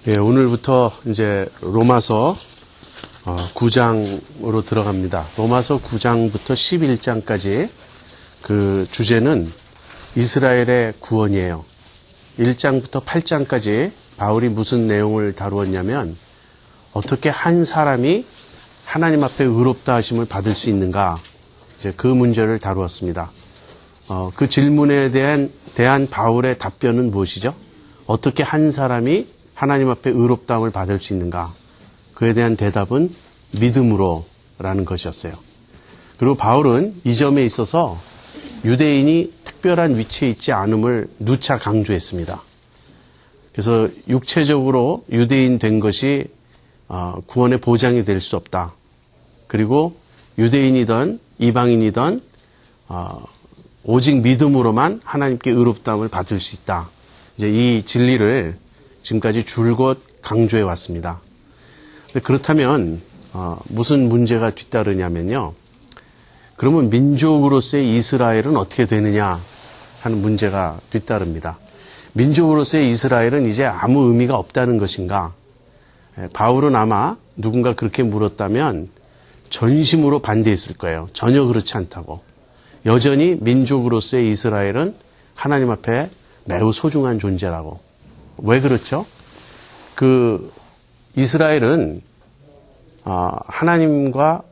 예, 오늘부터 이제 로마서 9장으로 들어갑니다. 로마서 9장부터 11장까지 그 주제는 이스라엘의 구원이에요. 1장부터 8장까지 바울이 무슨 내용을 다루었냐면 어떻게 한 사람이 하나님 앞에 의롭다 하심을 받을 수 있는가, 이제 그 문제를 다루었습니다. 그 질문에 대한 바울의 답변은 무엇이죠? 어떻게 한 사람이 하나님 앞에 의롭다함을 받을 수 있는가? 그에 대한 대답은 믿음으로라는 것이었어요. 그리고 바울은 이 점에 있어서 유대인이 특별한 위치에 있지 않음을 누차 강조했습니다. 그래서 육체적으로 유대인 된 것이 구원의 보장이 될 수 없다. 그리고 유대인이든 이방인이든 오직 믿음으로만 하나님께 의롭다함을 받을 수 있다. 이제 이 진리를 지금까지 줄곧 강조해 왔습니다. 그렇다면 무슨 문제가 뒤따르냐면요. 그러면 민족으로서의 이스라엘은 어떻게 되느냐 하는 문제가 뒤따릅니다. 민족으로서의 이스라엘은 이제 아무 의미가 없다는 것인가? 바울은 아마 누군가 그렇게 물었다면 전심으로 반대했을 거예요. 전혀 그렇지 않다고. 여전히 민족으로서의 이스라엘은 하나님 앞에 매우 소중한 존재라고. 왜 그렇죠? 이스라엘은 하나님과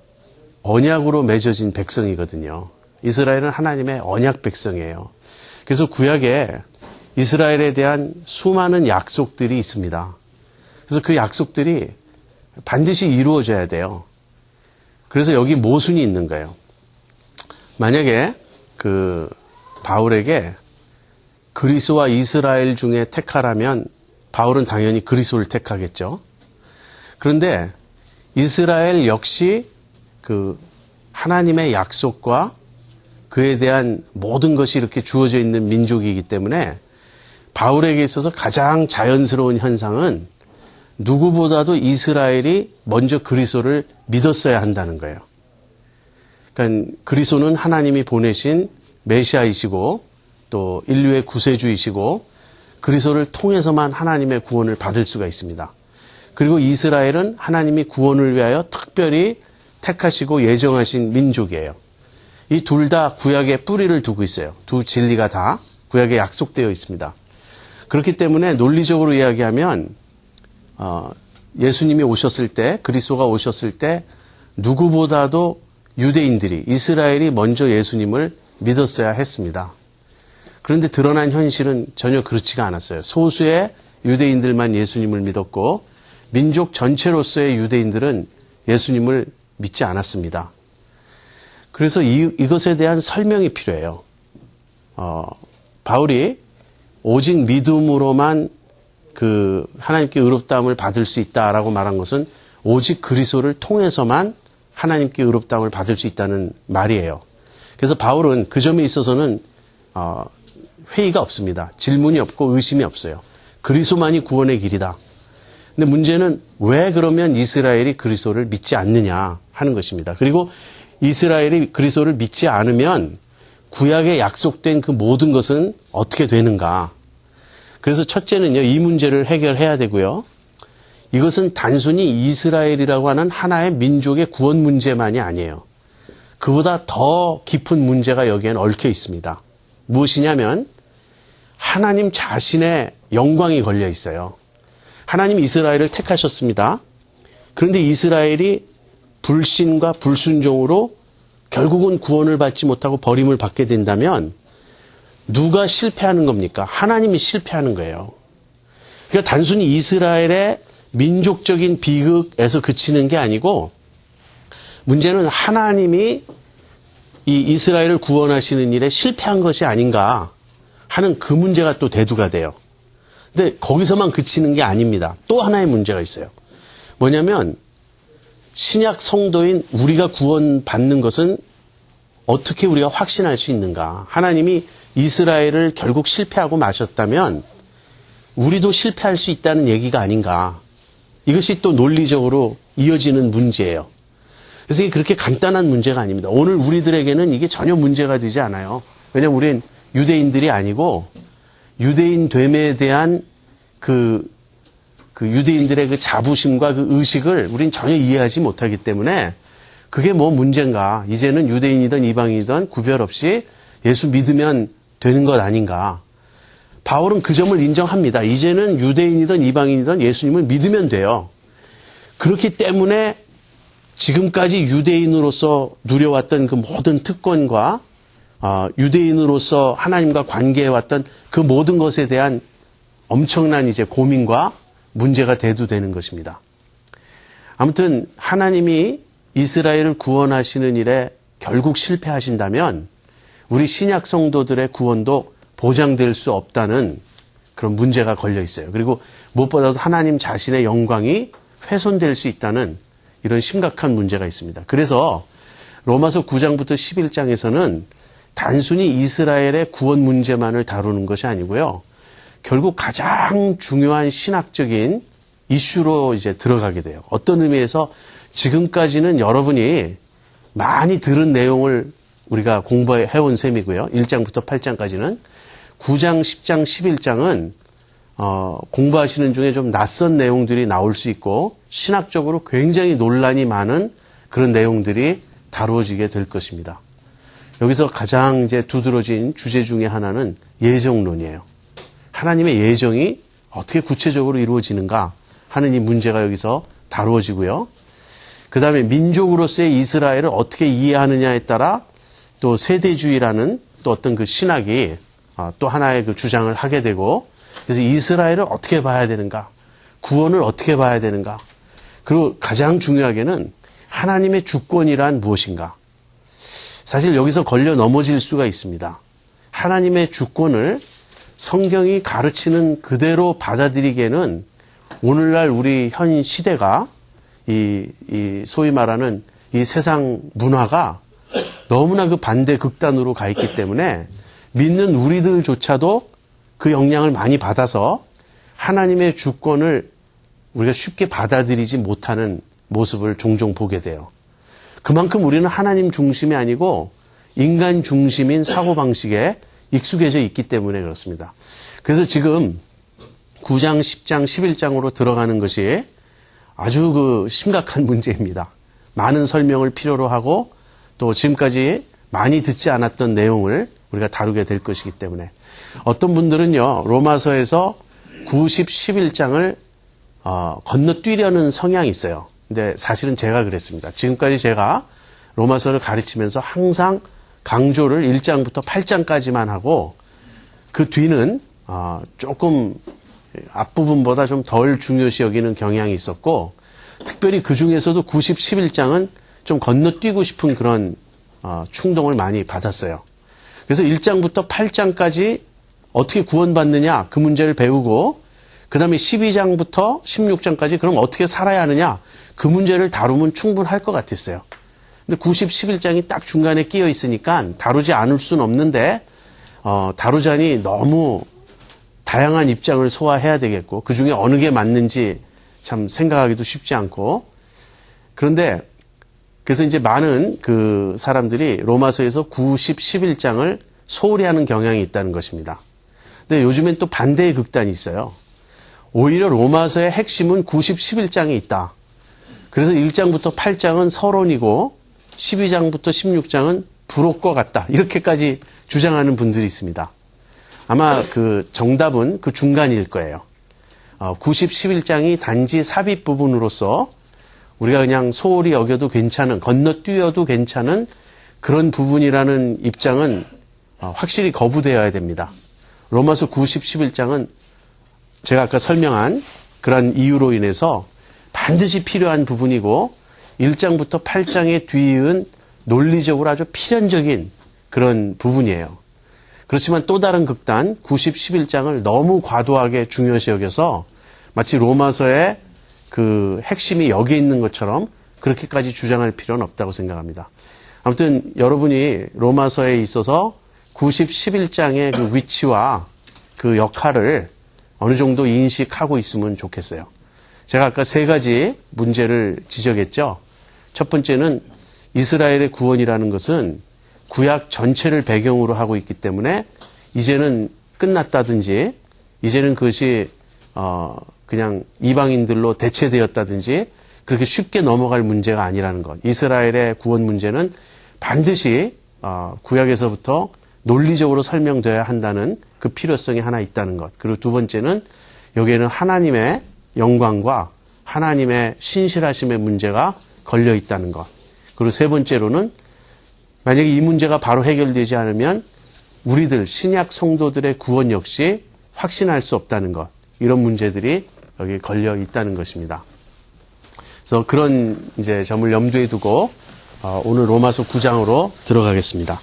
언약으로 맺어진 백성이거든요. 이스라엘은 하나님의 언약 백성이에요. 그래서 구약에 이스라엘에 대한 수많은 약속들이 있습니다. 그래서 그 약속들이 반드시 이루어져야 돼요. 그래서 여기 모순이 있는 거예요. 만약에 바울에게 그리스도와 이스라엘 중에 택하라면 바울은 당연히 그리스도를 택하겠죠. 그런데 이스라엘 역시 하나님의 약속과 그에 대한 모든 것이 이렇게 주어져 있는 민족이기 때문에 바울에게 있어서 가장 자연스러운 현상은 누구보다도 이스라엘이 먼저 그리스도를 믿었어야 한다는 거예요. 그러니까 그리스도는 하나님이 보내신 메시아이시고 또 인류의 구세주이시고 그리스도를 통해서만 하나님의 구원을 받을 수가 있습니다. 그리고 이스라엘은 하나님이 구원을 위하여 특별히 택하시고 예정하신 민족이에요. 이 둘 다 구약에 뿌리를 두고 있어요. 두 진리가 다 구약에 약속되어 있습니다. 그렇기 때문에 논리적으로 이야기하면 예수님이 오셨을 때, 그리스도가 오셨을 때 누구보다도 유대인들이, 이스라엘이 먼저 예수님을 믿었어야 했습니다. 그런데 드러난 현실은 전혀 그렇지가 않았어요. 소수의 유대인들만 예수님을 믿었고 민족 전체로서의 유대인들은 예수님을 믿지 않았습니다. 그래서 이것에 대한 설명이 필요해요. 바울이 오직 믿음으로만 하나님께 의롭다함을 받을 수 있다라고 말한 것은 오직 그리스도를 통해서만 하나님께 의롭다함을 받을 수 있다는 말이에요. 그래서 바울은 그 점에 있어서는 회의가 없습니다. 질문이 없고 의심이 없어요. 그리스도만이 구원의 길이다. 근데 문제는 왜 그러면 이스라엘이 그리스도를 믿지 않느냐 하는 것입니다. 그리고 이스라엘이 그리스도를 믿지 않으면 구약에 약속된 그 모든 것은 어떻게 되는가. 그래서 첫째는요, 이 문제를 해결해야 되고요. 이것은 단순히 이스라엘이라고 하는 하나의 민족의 구원 문제만이 아니에요. 그보다 더 깊은 문제가 여기에는 얽혀 있습니다. 무엇이냐면 하나님 자신의 영광이 걸려 있어요. 하나님이 이스라엘을 택하셨습니다. 그런데 이스라엘이 불신과 불순종으로 결국은 구원을 받지 못하고 버림을 받게 된다면 누가 실패하는 겁니까? 하나님이 실패하는 거예요. 그러니까 단순히 이스라엘의 민족적인 비극에서 그치는 게 아니고 문제는 하나님이 이 이스라엘을 구원하시는 일에 실패한 것이 아닌가 하는 그 문제가 또 대두가 돼요. 근데 거기서만 그치는 게 아닙니다. 또 하나의 문제가 있어요. 뭐냐면 신약 성도인 우리가 구원받는 것은 어떻게 우리가 확신할 수 있는가. 하나님이 이스라엘을 결국 실패하고 마셨다면 우리도 실패할 수 있다는 얘기가 아닌가. 이것이 또 논리적으로 이어지는 문제예요. 그래서 이게 그렇게 간단한 문제가 아닙니다. 오늘 우리들에게는 이게 전혀 문제가 되지 않아요. 왜냐하면 우린 유대인들이 아니고 유대인 됨에 대한 그 그 유대인들의 그 자부심과 그 의식을 우린 전혀 이해하지 못하기 때문에 그게 뭐 문제인가. 이제는 유대인이든 이방인이든 구별 없이 예수 믿으면 되는 것 아닌가. 바울은 그 점을 인정합니다. 이제는 유대인이든 이방인이든 예수님을 믿으면 돼요. 그렇기 때문에 지금까지 유대인으로서 누려왔던 그 모든 특권과 유대인으로서 하나님과 관계해왔던 그 모든 것에 대한 엄청난 이제 고민과 문제가 대두되는 것입니다. 아무튼 하나님이 이스라엘을 구원하시는 일에 결국 실패하신다면 우리 신약 성도들의 구원도 보장될 수 없다는 그런 문제가 걸려 있어요. 그리고 무엇보다도 하나님 자신의 영광이 훼손될 수 있다는 이런 심각한 문제가 있습니다. 그래서 로마서 9장부터 11장에서는 단순히 이스라엘의 구원 문제만을 다루는 것이 아니고요. 결국 가장 중요한 신학적인 이슈로 이제 들어가게 돼요. 어떤 의미에서 지금까지는 여러분이 많이 들은 내용을 우리가 공부해온 셈이고요. 1장부터 8장까지는 9장, 10장, 11장은 공부하시는 중에 좀 낯선 내용들이 나올 수 있고 신학적으로 굉장히 논란이 많은 그런 내용들이 다루어지게 될 것입니다. 여기서 가장 이제 두드러진 주제 중에 하나는 예정론이에요. 하나님의 예정이 어떻게 구체적으로 이루어지는가 하는 이 문제가 여기서 다루어지고요. 그 다음에 민족으로서의 이스라엘을 어떻게 이해하느냐에 따라 또 세대주의라는 또 어떤 그 신학이 또 하나의 그 주장을 하게 되고 그래서 이스라엘을 어떻게 봐야 되는가, 구원을 어떻게 봐야 되는가, 그리고 가장 중요하게는 하나님의 주권이란 무엇인가. 사실 여기서 걸려 넘어질 수가 있습니다. 하나님의 주권을 성경이 가르치는 그대로 받아들이기에는 오늘날 우리 현 시대가 이 소위 말하는 이 세상 문화가 너무나 그 반대 극단으로 가 있기 때문에 믿는 우리들조차도 그 영향을 많이 받아서 하나님의 주권을 우리가 쉽게 받아들이지 못하는 모습을 종종 보게 돼요. 그만큼 우리는 하나님 중심이 아니고 인간 중심인 사고방식에 익숙해져 있기 때문에 그렇습니다. 그래서 지금 9장, 10장, 11장으로 들어가는 것이 아주 그 심각한 문제입니다. 많은 설명을 필요로 하고 또 지금까지 많이 듣지 않았던 내용을 우리가 다루게 될 것이기 때문에 어떤 분들은요, 로마서에서 9, 10, 11장을 건너뛰려는 성향이 있어요. 근데 사실은 제가 그랬습니다. 지금까지 제가 로마서를 가르치면서 항상 강조를 1장부터 8장까지만 하고 그 뒤는 조금 앞부분보다 좀 덜 중요시 여기는 경향이 있었고 특별히 그 중에서도 90, 11장은 좀 건너뛰고 싶은 그런 충동을 많이 받았어요. 그래서 1장부터 8장까지 어떻게 구원받느냐 그 문제를 배우고 그 다음에 12장부터 16장까지 그럼 어떻게 살아야 하느냐 그 문제를 다루면 충분할 것 같았어요. 근데 90, 11장이 딱 중간에 끼어 있으니까 다루지 않을 수는 없는데 다루자니 너무 다양한 입장을 소화해야 되겠고 그 중에 어느 게 맞는지 참 생각하기도 쉽지 않고 그런데 그래서 이제 많은 그 사람들이 로마서에서 90, 11장을 소홀히 하는 경향이 있다는 것입니다. 근데 요즘엔 또 반대의 극단이 있어요. 오히려 로마서의 핵심은 90, 11장에 있다. 그래서 1장부터 8장은 서론이고 12장부터 16장은 부록과 같다. 이렇게까지 주장하는 분들이 있습니다. 아마 그 정답은 그 중간일 거예요. 90, 11장이 단지 삽입 부분으로서 우리가 그냥 소홀히 여겨도 괜찮은, 건너뛰어도 괜찮은 그런 부분이라는 입장은 확실히 거부되어야 됩니다. 로마서 90, 11장은 제가 아까 설명한 그런 이유로 인해서 반드시 필요한 부분이고 1장부터 8장에 뒤이은 논리적으로 아주 필연적인 그런 부분이에요. 그렇지만 또 다른 극단 90, 11장을 너무 과도하게 중요시 여겨서 마치 로마서의 그 핵심이 여기에 있는 것처럼 그렇게까지 주장할 필요는 없다고 생각합니다. 아무튼 여러분이 로마서에 있어서 90, 11장의 그 위치와 그 역할을 어느 정도 인식하고 있으면 좋겠어요. 제가 아까 세 가지 문제를 지적했죠. 첫 번째는 이스라엘의 구원이라는 것은 구약 전체를 배경으로 하고 있기 때문에 이제는 끝났다든지 이제는 그것이 그냥 이방인들로 대체되었다든지 그렇게 쉽게 넘어갈 문제가 아니라는 것. 이스라엘의 구원 문제는 반드시 구약에서부터 논리적으로 설명돼야 한다는 그 필요성이 하나 있다는 것. 그리고 두 번째는 여기에는 하나님의 영광과 하나님의 신실하심의 문제가 걸려 있다는 것. 그리고 세 번째로는 만약에 이 문제가 바로 해결되지 않으면 우리들 신약 성도들의 구원 역시 확신할 수 없다는 것. 이런 문제들이 여기 걸려 있다는 것입니다. 그래서 그런 이제 점을 염두에 두고 오늘 로마서 9장으로 들어가겠습니다.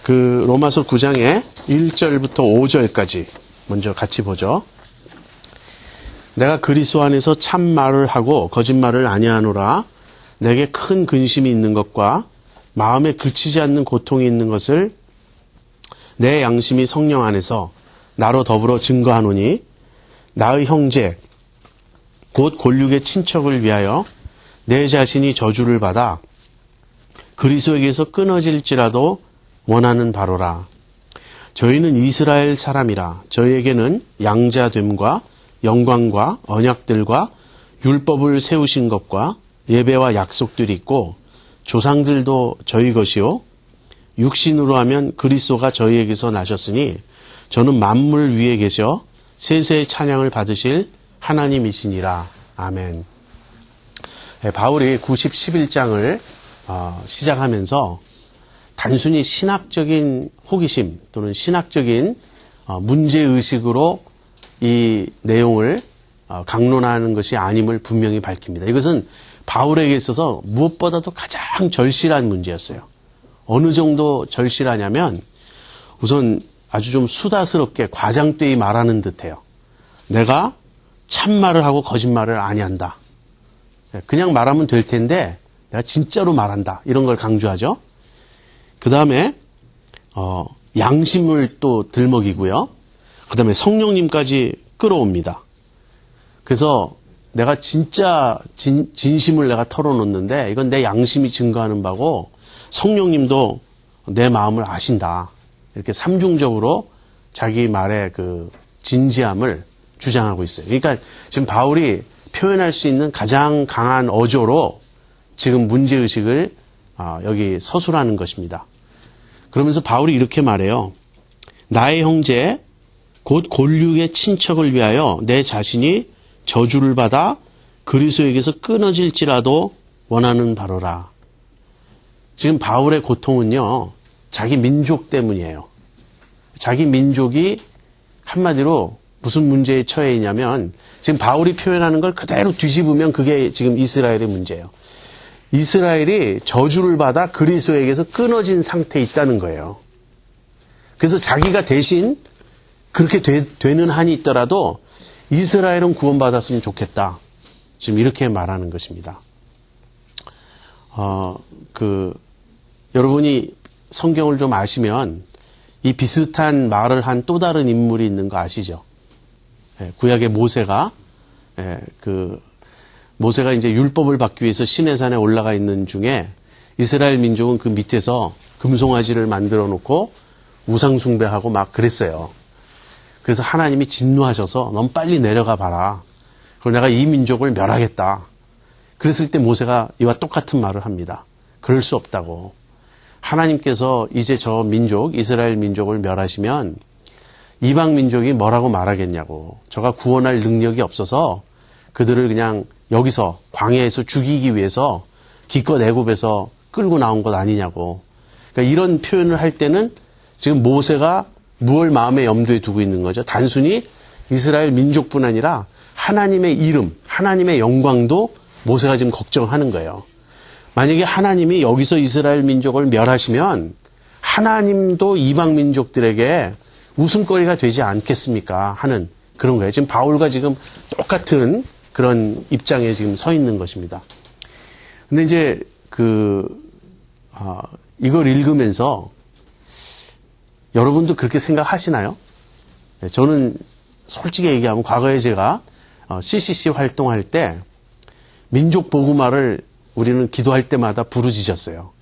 그 로마서 9장의 1절부터 5절까지 먼저 같이 보죠. 내가 그리스도 안에서 참말을 하고 거짓말을 아니하노라. 내게 큰 근심이 있는 것과 마음에 그치지 않는 고통이 있는 것을 내 양심이 성령 안에서 나로 더불어 증거하노니 나의 형제 곧 골육의 친척을 위하여 내 자신이 저주를 받아 그리스도에게서 끊어질지라도 원하는 바로라. 저희는 이스라엘 사람이라 저희에게는 양자됨과 영광과 언약들과 율법을 세우신 것과 예배와 약속들이 있고 조상들도 저희 것이요 육신으로 하면 그리스도가 저희에게서 나셨으니 저는 만물 위에 계셔 세세의 찬양을 받으실 하나님이시니라. 아멘. 바울이 91장을 시작하면서 단순히 신학적인 호기심 또는 신학적인 문제의식으로 이 내용을 강론하는 것이 아님을 분명히 밝힙니다. 이것은 바울에게 있어서 무엇보다도 가장 절실한 문제였어요. 어느 정도 절실하냐면 우선 아주 좀 수다스럽게 과장되이 말하는 듯해요. 내가 참말을 하고 거짓말을 아니한다. 그냥 말하면 될 텐데 내가 진짜로 말한다. 이런 걸 강조하죠. 그 다음에 양심을 또 들먹이고요. 그 다음에 성령님까지 끌어옵니다. 그래서 내가 진짜 진심을 내가 털어놓는데 이건 내 양심이 증거하는 바고 성령님도 내 마음을 아신다. 이렇게 삼중적으로 자기 말의 그 진지함을 주장하고 있어요. 그러니까 지금 바울이 표현할 수 있는 가장 강한 어조로 지금 문제의식을 여기 서술하는 것입니다. 그러면서 바울이 이렇게 말해요. 나의 형제 곧 골육의 친척을 위하여 내 자신이 저주를 받아 그리스도에게서 끊어질지라도 원하는 바로라. 지금 바울의 고통은요. 자기 민족 때문이에요. 자기 민족이 한마디로 무슨 문제에 처해 있냐면 지금 바울이 표현하는 걸 그대로 뒤집으면 그게 지금 이스라엘의 문제예요. 이스라엘이 저주를 받아 그리스도에게서 끊어진 상태에 있다는 거예요. 그래서 자기가 대신 그렇게 되는 한이 있더라도 이스라엘은 구원받았으면 좋겠다. 지금 이렇게 말하는 것입니다. 여러분이 성경을 좀 아시면 이 비슷한 말을 한 또 다른 인물이 있는 거 아시죠? 구약의 모세가 모세가 이제 율법을 받기 위해서 시내산에 올라가 있는 중에 이스라엘 민족은 그 밑에서 금송아지를 만들어 놓고 우상 숭배하고 막 그랬어요. 그래서 하나님이 진노하셔서 넌 빨리 내려가 봐라. 그럼 내가 이 민족을 멸하겠다. 그랬을 때 모세가 이와 똑같은 말을 합니다. 그럴 수 없다고. 하나님께서 이제 저 민족, 이스라엘 민족을 멸하시면 이방 민족이 뭐라고 말하겠냐고. 저가 구원할 능력이 없어서 그들을 그냥 여기서 광야에서 죽이기 위해서 기껏 애굽에서 끌고 나온 것 아니냐고. 그러니까 이런 표현을 할 때는 지금 모세가 무엇을 마음에 염두에 두고 있는 거죠. 단순히 이스라엘 민족뿐 아니라 하나님의 이름, 하나님의 영광도 모세가 지금 걱정하는 거예요. 만약에 하나님이 여기서 이스라엘 민족을 멸하시면 하나님도 이방 민족들에게 웃음거리가 되지 않겠습니까? 하는 그런 거예요. 지금 바울과 지금 똑같은 그런 입장에 지금 서 있는 것입니다. 근데 이제 이걸 읽으면서 여러분도 그렇게 생각하시나요? 저는 솔직히 얘기하면 과거에 제가 CCC 활동할 때 민족 복음화를 우리는 기도할 때마다 부르짖었어요.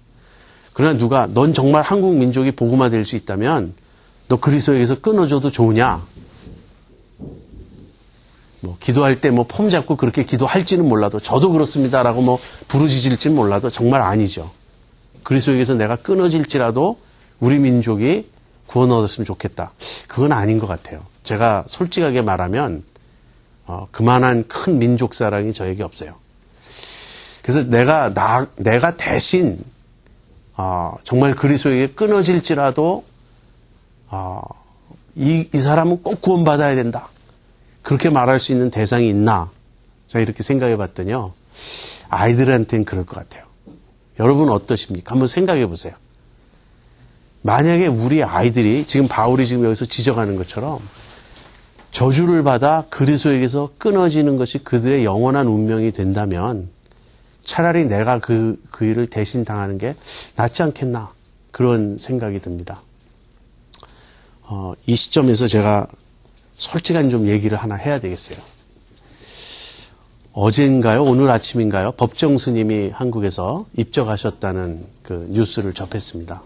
그러나 누가 넌 정말 한국 민족이 복음화 될 수 있다면 너 그리스도에게서 끊어줘도 좋으냐? 뭐 기도할 때 뭐 폼 잡고 그렇게 기도할지는 몰라도 저도 그렇습니다라고 뭐 부르짖을지는 몰라도 정말 아니죠. 그리스도에게서 내가 끊어질지라도 우리 민족이 구원 얻었으면 좋겠다. 그건 아닌 것 같아요. 제가 솔직하게 말하면 그만한 큰 민족 사랑이 저에게 없어요. 그래서 내가 대신 정말 그리스도에게 끊어질지라도 이 사람은 꼭 구원받아야 된다. 그렇게 말할 수 있는 대상이 있나? 제가 이렇게 생각해 봤더니요. 아이들한테는 그럴 것 같아요. 여러분 어떠십니까? 한번 생각해 보세요. 만약에 우리 아이들이 지금 바울이 지금 여기서 지적하는 것처럼 저주를 받아 그리스도에게서 끊어지는 것이 그들의 영원한 운명이 된다면 차라리 내가 그 일을 대신 당하는 게 낫지 않겠나 그런 생각이 듭니다. 이 시점에서 제가 솔직한 좀 얘기를 하나 해야 되겠어요. 어젠가요? 오늘 아침인가요? 법정 스님이 한국에서 입적하셨다는 그 뉴스를 접했습니다.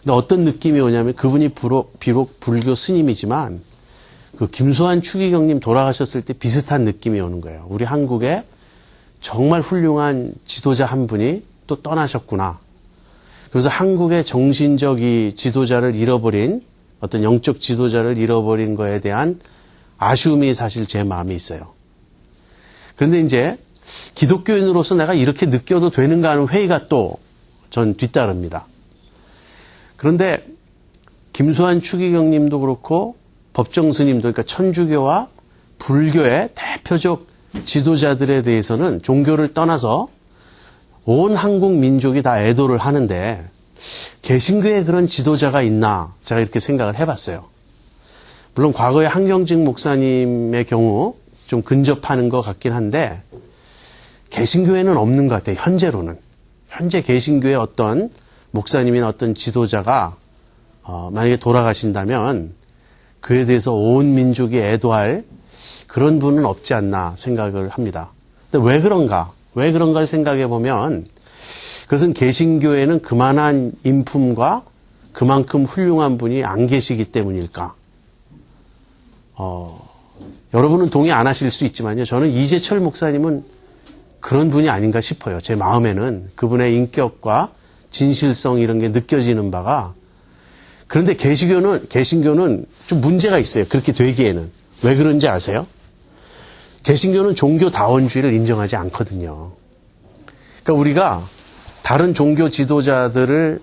근데 어떤 느낌이 오냐면 그분이 비록 불교 스님이지만 그 김수환 추기경님 돌아가셨을 때 비슷한 느낌이 오는 거예요. 우리 한국에 정말 훌륭한 지도자 한 분이 또 떠나셨구나. 그래서 한국의 정신적 이 지도자를 잃어버린 어떤 영적 지도자를 잃어버린 거에 대한 아쉬움이 사실 제 마음에 있어요. 그런데 이제 기독교인으로서 내가 이렇게 느껴도 되는가 하는 회의가 또 전 뒤따릅니다. 그런데 김수환 추기경님도 그렇고 법정 스님도 그러니까 천주교와 불교의 대표적 지도자들에 대해서는 종교를 떠나서 온 한국 민족이 다 애도를 하는데 개신교에 그런 지도자가 있나 제가 이렇게 생각을 해봤어요. 물론 과거에 한경직 목사님의 경우 좀 근접하는 것 같긴 한데 개신교에는 없는 것 같아요. 현재로는. 현재 개신교의 어떤 목사님이나 어떤 지도자가 만약에 돌아가신다면 그에 대해서 온 민족이 애도할 그런 분은 없지 않나 생각을 합니다. 근데 왜 그런가? 왜 그런가를 생각해 보면 그것은 개신교에는 그만한 인품과 그만큼 훌륭한 분이 안 계시기 때문일까? 여러분은 동의 안 하실 수 있지만요. 저는 이재철 목사님은 그런 분이 아닌가 싶어요. 제 마음에는 그분의 인격과 진실성 이런 게 느껴지는 바가. 그런데 개신교는 좀 문제가 있어요. 그렇게 되기에는. 왜 그런지 아세요? 개신교는 종교다원주의를 인정하지 않거든요. 그러니까 우리가 다른 종교 지도자들을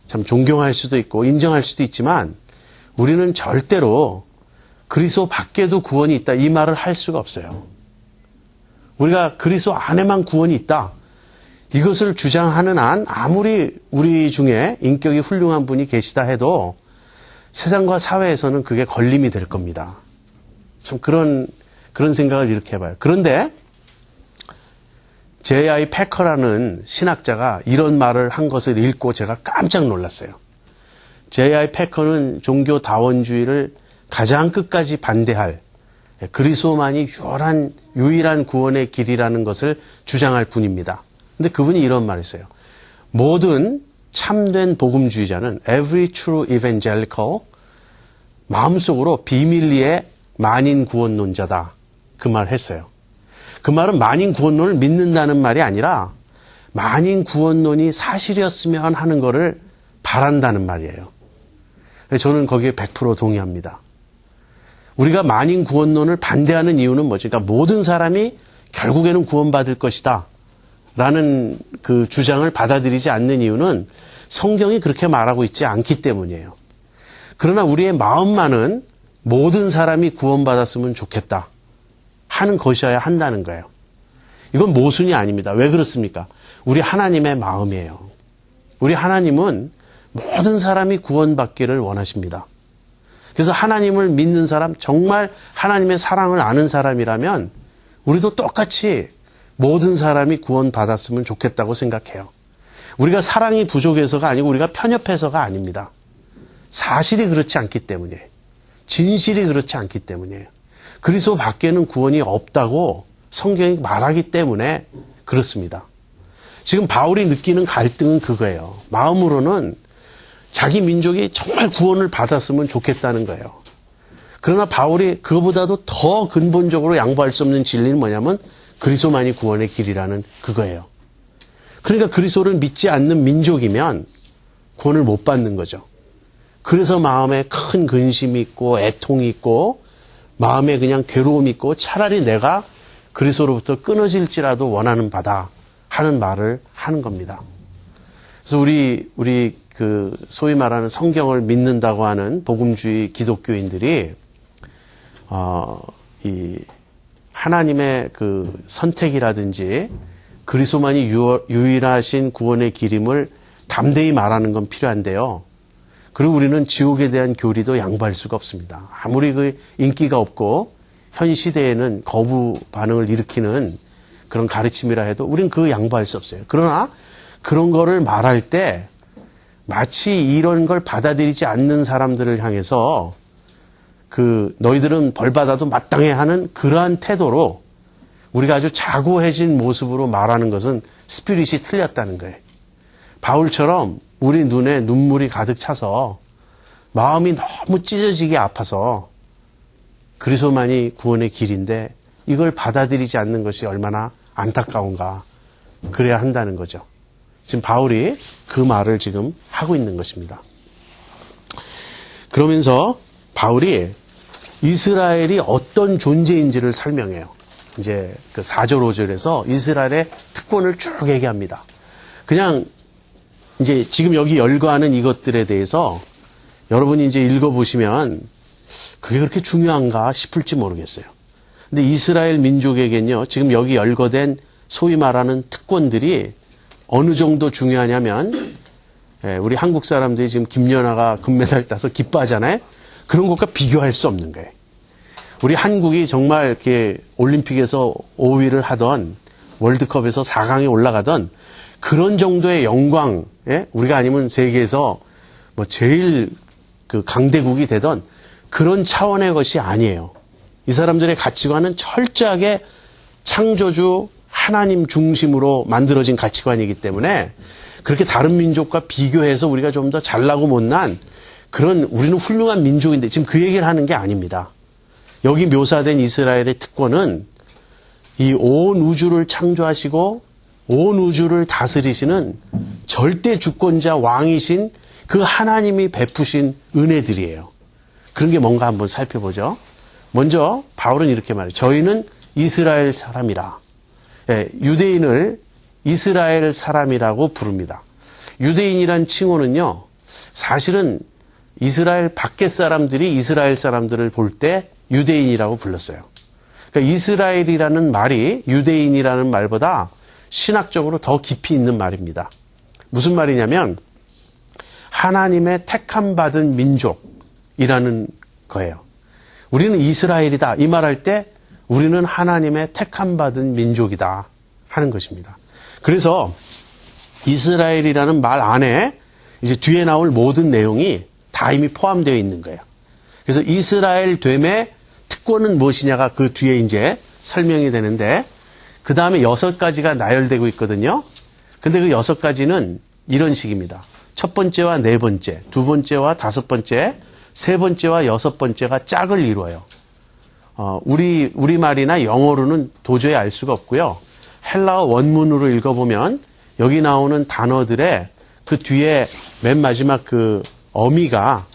참 존경할 수도 있고 인정할 수도 있지만 우리는 절대로 그리스도 밖에도 구원이 있다 이 말을 할 수가 없어요. 우리가 그리스도 안에만 구원이 있다. 이것을 주장하는 한 아무리 우리 중에 인격이 훌륭한 분이 계시다 해도 세상과 사회에서는 그게 걸림이 될 겁니다. 참 그런 생각을 이렇게 해봐요. 그런데 J.I. 패커라는 신학자가 이런 말을 한 것을 읽고 제가 깜짝 놀랐어요. J.I. 패커는 종교다원주의를 가장 끝까지 반대할 그리스도만이 유일한 구원의 길이라는 것을 주장할 분입니다. 근데 그분이 이런 말을 했어요. 모든 참된 복음주의자는 every true evangelical 마음속으로 비밀리에 만인 구원론자다. 그 말을 했어요. 그 말은 만인 구원론을 믿는다는 말이 아니라 만인 구원론이 사실이었으면 하는 것을 바란다는 말이에요. 저는 거기에 100% 동의합니다. 우리가 만인 구원론을 반대하는 이유는 뭐죠? 그러니까 모든 사람이 결국에는 구원받을 것이다. 라는 그 주장을 받아들이지 않는 이유는 성경이 그렇게 말하고 있지 않기 때문이에요. 그러나 우리의 마음만은 모든 사람이 구원받았으면 좋겠다 하는 것이어야 한다는 거예요. 이건 모순이 아닙니다. 왜 그렇습니까? 우리 하나님의 마음이에요. 우리 하나님은 모든 사람이 구원받기를 원하십니다. 그래서 하나님을 믿는 사람, 정말 하나님의 사랑을 아는 사람이라면 우리도 똑같이 모든 사람이 구원받았으면 좋겠다고 생각해요. 우리가 사랑이 부족해서가 아니고 우리가 편협해서가 아닙니다. 사실이 그렇지 않기 때문이에요. 진실이 그렇지 않기 때문이에요. 그리스도 밖에는 구원이 없다고 성경이 말하기 때문에 그렇습니다. 지금 바울이 느끼는 갈등은 그거예요. 마음으로는 자기 민족이 정말 구원을 받았으면 좋겠다는 거예요. 그러나 바울이 그거보다도 더 근본적으로 양보할 수 없는 진리는 뭐냐면 그리스도만이 구원의 길이라는 그거예요. 그러니까 그리스도를 믿지 않는 민족이면 구원을 못 받는 거죠. 그래서 마음에 큰 근심이 있고 애통이 있고 마음에 그냥 괴로움이 있고 차라리 내가 그리스도로부터 끊어질지라도 원하는 바다 하는 말을 하는 겁니다. 그래서 우리 그 소위 말하는 성경을 믿는다고 하는 복음주의 기독교인들이 이 하나님의 그 선택이라든지 그리스도만이 유일하신 구원의 길임을 담대히 말하는 건 필요한데요. 그리고 우리는 지옥에 대한 교리도 양보할 수가 없습니다. 아무리 그 인기가 없고 현 시대에는 거부 반응을 일으키는 그런 가르침이라 해도 우리는 그 양보할 수 없어요. 그러나 그런 거를 말할 때 마치 이런 걸 받아들이지 않는 사람들을 향해서 그 너희들은 벌받아도 마땅해 하는 그러한 태도로 우리가 아주 자고해진 모습으로 말하는 것은 스피릿이 틀렸다는 거예요. 바울처럼 우리 눈에 눈물이 가득 차서 마음이 너무 찢어지게 아파서 그리스도만이 구원의 길인데 이걸 받아들이지 않는 것이 얼마나 안타까운가. 그래야 한다는 거죠. 지금 바울이 그 말을 지금 하고 있는 것입니다. 그러면서 바울이 이스라엘이 어떤 존재인지를 설명해요. 이제 그 4절 5절에서 이스라엘의 특권을 쭉 얘기합니다. 그냥 이제 지금 여기 열거하는 이것들에 대해서 여러분이 이제 읽어보시면 그게 그렇게 중요한가 싶을지 모르겠어요. 근데 이스라엘 민족에겐요, 지금 여기 열거된 소위 말하는 특권들이 어느 정도 중요하냐면, 우리 한국 사람들이 지금 김연아가 금메달 따서 기뻐하잖아요. 그런 것과 비교할 수 없는 거예요. 우리 한국이 정말 이렇게 올림픽에서 5위를 하던 월드컵에서 4강에 올라가던 그런 정도의 영광, 우리가 아니면 세계에서 뭐 제일 그 강대국이 되던 그런 차원의 것이 아니에요. 이 사람들의 가치관은 철저하게 창조주 하나님 중심으로 만들어진 가치관이기 때문에 그렇게 다른 민족과 비교해서 우리가 좀 더 잘나고 못난 그런 우리는 훌륭한 민족인데 지금 그 얘기를 하는 게 아닙니다. 여기 묘사된 이스라엘의 특권은 이 온 우주를 창조하시고 온 우주를 다스리시는 절대 주권자 왕이신 그 하나님이 베푸신 은혜들이에요. 그런 게 뭔가 한번 살펴보죠. 먼저 바울은 이렇게 말해요. 저희는 이스라엘 사람이라. 유대인을 이스라엘 사람이라고 부릅니다. 유대인이란 칭호는요. 사실은 이스라엘 밖의 사람들이 이스라엘 사람들을 볼 때 유대인이라고 불렀어요. 그러니까 이스라엘이라는 말이 유대인이라는 말보다 신학적으로 더 깊이 있는 말입니다. 무슨 말이냐면 하나님의 택함 받은 민족이라는 거예요. 우리는 이스라엘이다. 이 말할 때 우리는 하나님의 택함 받은 민족이다 하는 것입니다. 그래서 이스라엘이라는 말 안에 이제 뒤에 나올 모든 내용이 다 이미 포함되어 있는 거예요. 그래서 이스라엘 됨의 특권은 무엇이냐가 그 뒤에 이제 설명이 되는데 그 다음에 6가지가 나열되고 있거든요. 근데 그 6가지는 이런 식입니다. 첫 번째와 네 번째, 두 번째와 다섯 번째, 세 번째와 여섯 번째가 짝을 이루어요. 우리말이나 영어로는 도저히 알 수가 없고요. 헬라어 원문으로 읽어보면 여기 나오는 단어들의 그 뒤에 맨 마지막 그 어미가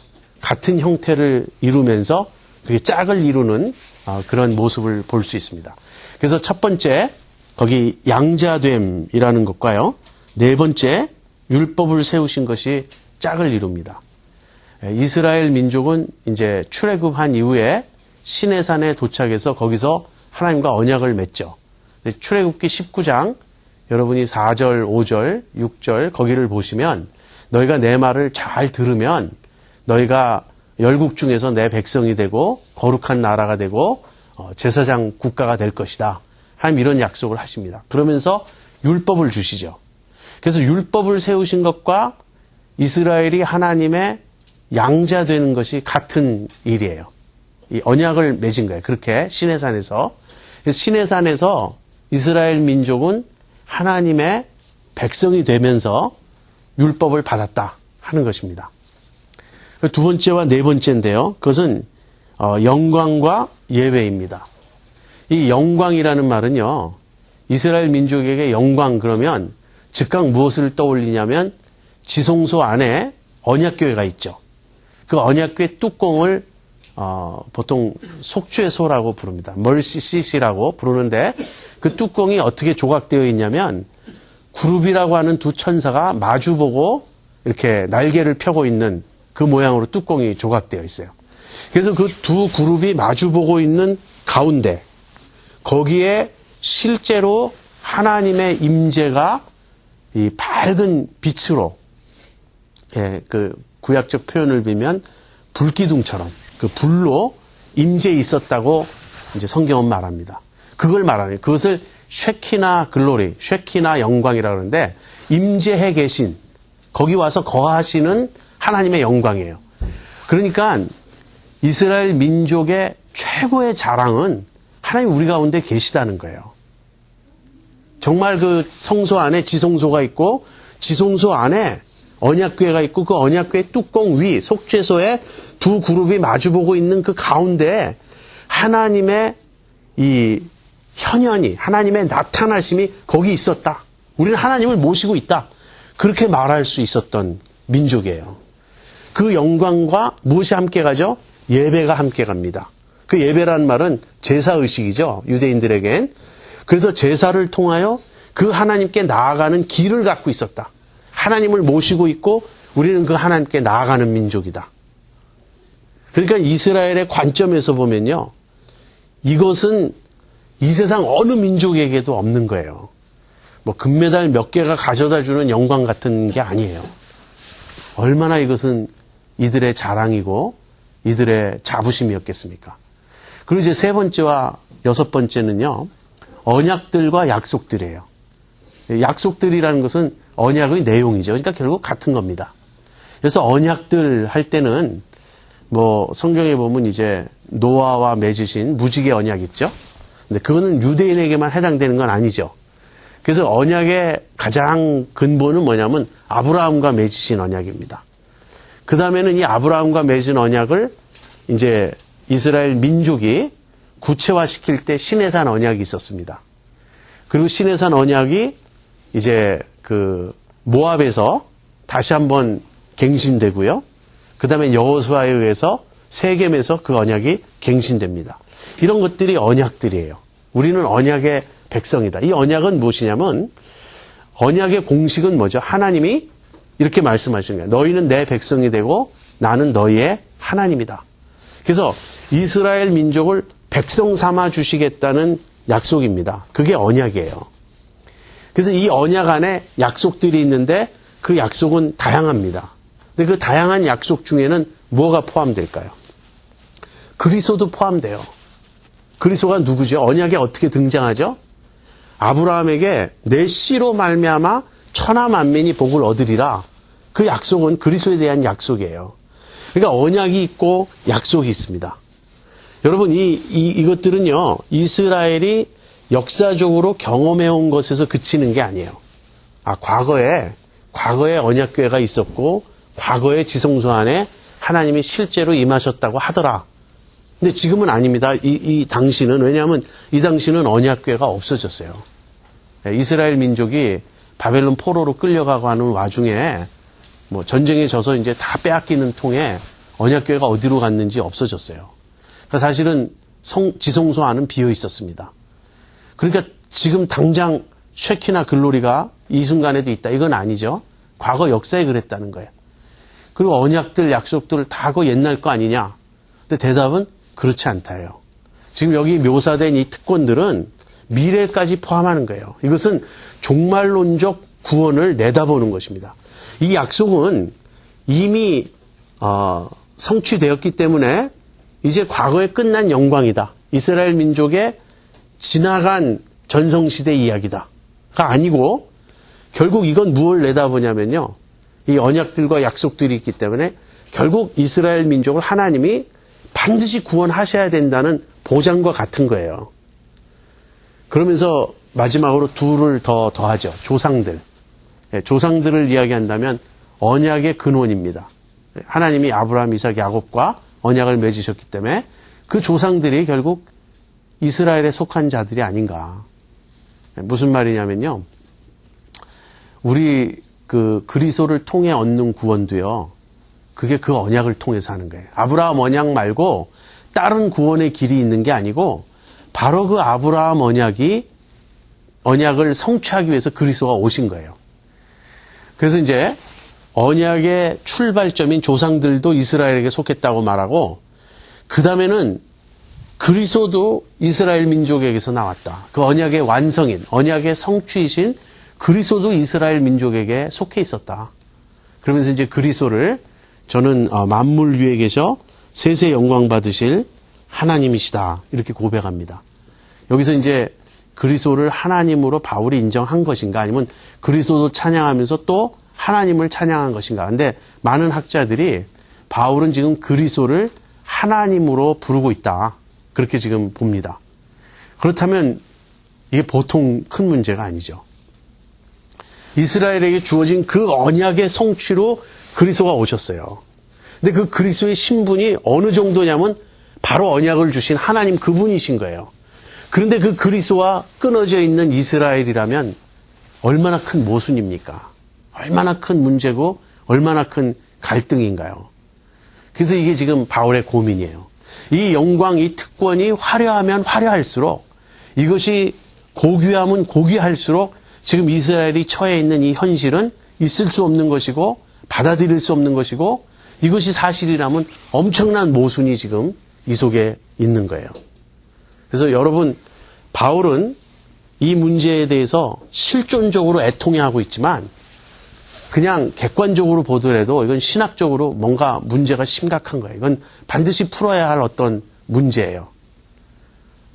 같은 형태를 이루면서 그게 짝을 이루는 그런 모습을 볼 수 있습니다. 그래서 첫 번째 거기 양자됨이라는 것과요. 네 번째 율법을 세우신 것이 짝을 이룹니다. 이스라엘 민족은 이제 출애굽한 이후에 시내산에 도착해서 거기서 하나님과 언약을 맺죠. 출애굽기 19장 여러분이 4절, 5절, 6절 거기를 보시면 너희가 내 말을 잘 들으면 너희가 열국 중에서 내 백성이 되고 거룩한 나라가 되고 제사장 국가가 될 것이다. 하나님 이런 약속을 하십니다. 그러면서 율법을 주시죠. 그래서 율법을 세우신 것과 이스라엘이 하나님의 양자되는 것이 같은 일이에요. 이 언약을 맺은 거예요. 그렇게 시내산에서. 그래서 시내산에서 이스라엘 민족은 하나님의 백성이 되면서 율법을 받았다 하는 것입니다. 두 번째와 네 번째인데요. 그것은 영광과 예배입니다. 이 영광이라는 말은요, 이스라엘 민족에게 영광 그러면 즉각 무엇을 떠올리냐면 지성소 안에 언약궤가 있죠. 그 언약궤 뚜껑을 보통 속죄소라고 부릅니다. 멀시시라고 부르는데 그 뚜껑이 어떻게 조각되어 있냐면 구룹이라고 하는 두 천사가 마주보고 이렇게 날개를 펴고 있는 그 모양으로 뚜껑이 조각되어 있어요. 그래서 그 두 그룹이 마주보고 있는 가운데 거기에 실제로 하나님의 임재가 이 밝은 빛으로, 그 구약적 표현을 빌면 불기둥처럼 그 불로 임재해 있었다고 이제 성경은 말합니다. 그걸 말하는, 그것을 쉐키나 글로리, 쉐키나 영광이라고 하는데 임재해 계신, 거기 와서 거하시는 하나님의 영광이에요. 그러니까 이스라엘 민족의 최고의 자랑은 하나님 우리 가운데 계시다는 거예요. 정말 그 성소 안에 지성소가 있고 지성소 안에 언약궤가 있고 그 언약궤 뚜껑 위 속죄소에 두 그룹이 마주보고 있는 그 가운데 하나님의 이 현현이, 하나님의 나타나심이 거기 있었다. 우리는 하나님을 모시고 있다. 그렇게 말할 수 있었던 민족이에요. 그 영광과 무엇이 함께 가죠? 예배가 함께 갑니다. 그 예배라는 말은 제사의식이죠. 유대인들에겐. 그래서 제사를 통하여 그 하나님께 나아가는 길을 갖고 있었다. 하나님을 모시고 있고 우리는 그 하나님께 나아가는 민족이다. 그러니까 이스라엘의 관점에서 보면요. 이것은 이 세상 어느 민족에게도 없는 거예요. 뭐 금메달 몇 개가 가져다 주는 영광 같은 게 아니에요. 얼마나 이것은 이들의 자랑이고 이들의 자부심이었겠습니까? 그리고 이제 세 번째와 여섯 번째는요. 언약들과 약속들이에요. 약속들이라는 것은 언약의 내용이죠. 그러니까 결국 같은 겁니다. 그래서 언약들 할 때는 뭐 성경에 보면 이제 노아와 맺으신 무지개 언약 있죠. 근데 그거는 유대인에게만 해당되는 건 아니죠. 그래서 언약의 가장 근본은 뭐냐면 아브라함과 맺으신 언약입니다. 그 다음에는 이 아브라함과 맺은 언약을 이제 이스라엘 민족이 구체화시킬 때 시내산 언약이 있었습니다. 그리고 시내산 언약이 이제 그 모압에서 다시 한번 갱신되고요. 그 다음에 여호수아에 의해서 세겜에서 그 언약이 갱신됩니다. 이런 것들이 언약들이에요. 우리는 언약의 백성이다. 이 언약은 무엇이냐면 언약의 공식은 뭐죠? 하나님이 이렇게 말씀하시는 거예요. 너희는 내 백성이 되고 나는 너희의 하나님이다. 그래서 이스라엘 민족을 백성 삼아 주시겠다는 약속입니다. 그게 언약이에요. 그래서 이 언약 안에 약속들이 있는데 그 약속은 다양합니다. 근데 그 다양한 약속 중에는 뭐가 포함될까요? 그리스도도 포함돼요. 그리스도가 누구죠? 언약에 어떻게 등장하죠? 아브라함에게 내 씨로 말미암아 천하 만민이 복을 얻으리라. 그 약속은 그리스도에 대한 약속이에요. 그러니까 언약이 있고 약속이 있습니다. 여러분 이것들은요. 이스라엘이 역사적으로 경험해온 것에서 그치는 게 아니에요. 과거에 언약궤가 있었고 과거에 지성소 안에 하나님이 실제로 임하셨다고 하더라. 근데 지금은 아닙니다. 이 당시는, 왜냐하면 이 당시는 언약궤가 없어졌어요. 이스라엘 민족이 바벨론 포로로 끌려가고 하는 와중에 뭐 전쟁에 져서 이제 다 빼앗기는 통에 언약궤가 어디로 갔는지 없어졌어요. 그러니까 사실은 지성소 안은 비어 있었습니다. 그러니까 지금 당장 쉐키나 글로리가 이 순간에도 있다. 이건 아니죠. 과거 역사에 그랬다는 거예요. 그리고 언약들, 약속들 다 그 옛날 거 아니냐. 근데 대답은 그렇지 않다예요. 지금 여기 묘사된 이 특권들은 미래까지 포함하는 거예요. 이것은 종말론적 구원을 내다보는 것입니다. 이 약속은 이미 성취되었기 때문에 이제 과거에 끝난 영광이다. 이스라엘 민족의 지나간 전성시대 이야기다가 아니고 결국 이건 무엇을 내다보냐면요. 이 언약들과 약속들이 있기 때문에 결국 이스라엘 민족을 하나님이 반드시 구원하셔야 된다는 보장과 같은 거예요. 그러면서 마지막으로 둘을 더하죠. 조상들. 조상들을 이야기한다면 언약의 근원입니다. 하나님이 아브라함, 이삭, 야곱과 언약을 맺으셨기 때문에 그 조상들이 결국 이스라엘에 속한 자들이 아닌가. 무슨 말이냐면요. 우리 그 그리스도를 통해 얻는 구원도요. 그게 그 언약을 통해서 하는 거예요. 아브라함 언약 말고 다른 구원의 길이 있는 게 아니고 바로 그 아브라함 언약을 성취하기 위해서 그리스도가 오신 거예요. 그래서 이제 언약의 출발점인 조상들도 이스라엘에게 속했다고 말하고 그 다음에는 그리스도도 이스라엘 민족에게서 나왔다. 그 언약의 완성인, 언약의 성취이신 그리스도도 이스라엘 민족에게 속해 있었다. 그러면서 이제 그리스도를 저는 만물 위에 계셔 세세 영광 받으실 하나님이시다. 이렇게 고백합니다. 여기서 이제 그리스도를 하나님으로 바울이 인정한 것인가 아니면 그리스도도 찬양하면서 또 하나님을 찬양한 것인가. 근데 많은 학자들이 바울은 지금 그리스도를 하나님으로 부르고 있다. 그렇게 지금 봅니다. 그렇다면 이게 보통 큰 문제가 아니죠. 이스라엘에게 주어진 그 언약의 성취로 그리스도가 오셨어요. 근데 그 그리스도의 신분이 어느 정도냐면 바로 언약을 주신 하나님 그분이신 거예요. 그런데 그 그리스도와 끊어져 있는 이스라엘이라면 얼마나 큰 모순입니까? 얼마나 큰 문제고 얼마나 큰 갈등인가요? 그래서 이게 지금 바울의 고민이에요. 이 영광, 이 특권이 화려하면 화려할수록 이것이 고귀하면 고귀할수록 지금 이스라엘이 처해 있는 이 현실은 있을 수 없는 것이고 받아들일 수 없는 것이고 이것이 사실이라면 엄청난 모순이 지금 이 속에 있는 거예요. 그래서 여러분, 바울은 이 문제에 대해서 실존적으로 애통해하고 있지만 그냥 객관적으로 보더라도 이건 신학적으로 뭔가 문제가 심각한 거예요. 이건 반드시 풀어야 할 어떤 문제예요.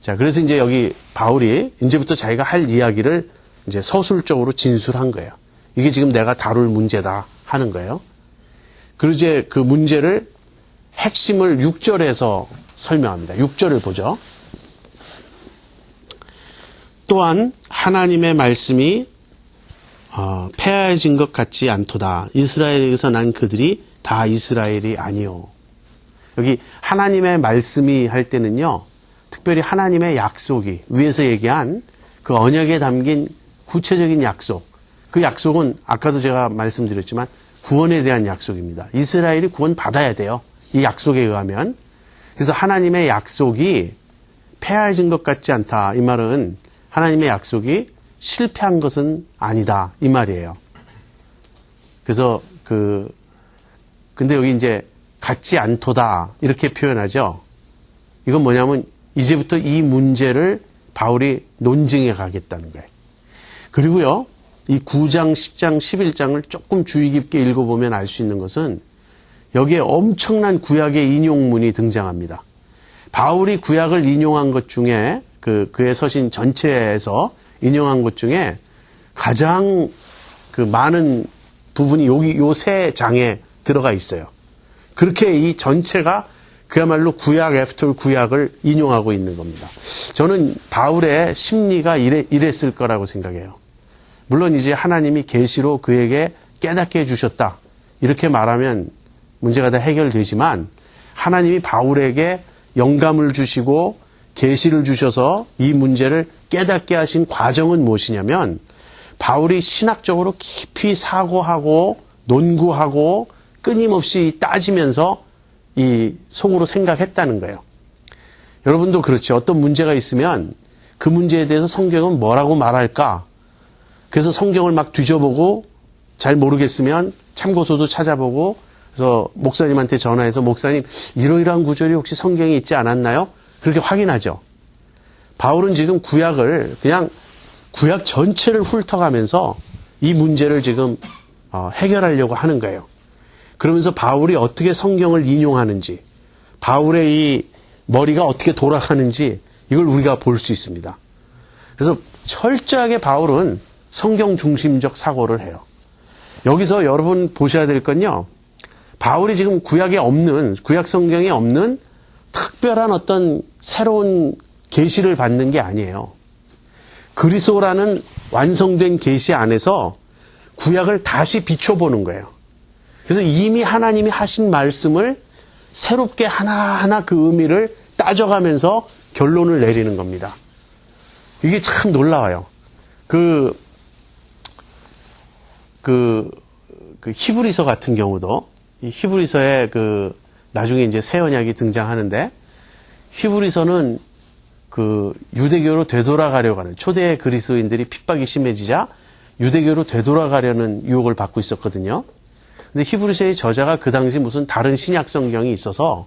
자, 그래서 이제 여기 바울이 이제부터 자기가 할 이야기를 이제 서술적으로 진술한 거예요. 이게 지금 내가 다룰 문제다 하는 거예요. 그리고 이제 그 문제를 핵심을 6절에서 설명합니다. 6절을 보죠. 또한 하나님의 말씀이 폐하여진 것 같지 않도다. 이스라엘에게서 난 그들이 다 이스라엘이 아니요. 여기 하나님의 말씀이 할 때는요. 특별히 하나님의 약속이 위에서 얘기한 그 언약에 담긴 구체적인 약속. 그 약속은 아까도 제가 말씀드렸지만 구원에 대한 약속입니다. 이스라엘이 구원 받아야 돼요. 이 약속에 의하면. 그래서 하나님의 약속이 폐하여진 것 같지 않다. 이 말은 하나님의 약속이 실패한 것은 아니다. 이 말이에요. 그래서 근데 여기 이제 같지 않도다. 이렇게 표현하죠. 이건 뭐냐면 이제부터 이 문제를 바울이 논증해 가겠다는 거예요. 그리고요, 이 9장, 10장, 11장을 조금 주의 깊게 읽어보면 알 수 있는 것은 여기에 엄청난 구약의 인용문이 등장합니다. 바울이 구약을 인용한 것 중에 그의 서신 전체에서 인용한 것 중에 가장 많은 부분이 여기 요 세 장에 들어가 있어요. 그렇게 이 전체가 그야말로 구약 애프터 구약을 인용하고 있는 겁니다. 저는 바울의 심리가 이랬을 거라고 생각해요. 물론 이제 하나님이 계시로 그에게 깨닫게 해주셨다. 이렇게 말하면 문제가 다 해결되지만 하나님이 바울에게 영감을 주시고 계시를 주셔서 이 문제를 깨닫게 하신 과정은 무엇이냐면 바울이 신학적으로 깊이 사고하고 논구하고 끊임없이 따지면서 이 속으로 생각했다는 거예요. 여러분도 그렇죠. 어떤 문제가 있으면 그 문제에 대해서 성경은 뭐라고 말할까? 그래서 성경을 막 뒤져보고 잘 모르겠으면 참고서도 찾아보고 그래서 목사님한테 전화해서 목사님 이러이러한 구절이 혹시 성경에 있지 않았나요? 그렇게 확인하죠. 바울은 지금 구약을 그냥 구약 전체를 훑어가면서 이 문제를 지금 해결하려고 하는 거예요. 그러면서 바울이 어떻게 성경을 인용하는지 바울의 이 머리가 어떻게 돌아가는지 이걸 우리가 볼 수 있습니다. 그래서 철저하게 바울은 성경 중심적 사고를 해요. 여기서 여러분 보셔야 될 건요. 바울이 지금 구약 성경에 없는 특별한 어떤 새로운 계시를 받는 게 아니에요. 그리스도라는 완성된 계시 안에서 구약을 다시 비춰보는 거예요. 그래서 이미 하나님이 하신 말씀을 새롭게 하나하나 그 의미를 따져가면서 결론을 내리는 겁니다. 이게 참 놀라워요. 히브리서 같은 경우도, 이 히브리서에 나중에 이제 새 언약이 등장하는데, 히브리서는 유대교로 되돌아가려고 하는, 초대 그리스도인들이 핍박이 심해지자 유대교로 되돌아가려는 유혹을 받고 있었거든요. 근데 히브리서의 저자가 그 당시 무슨 다른 신약 성경이 있어서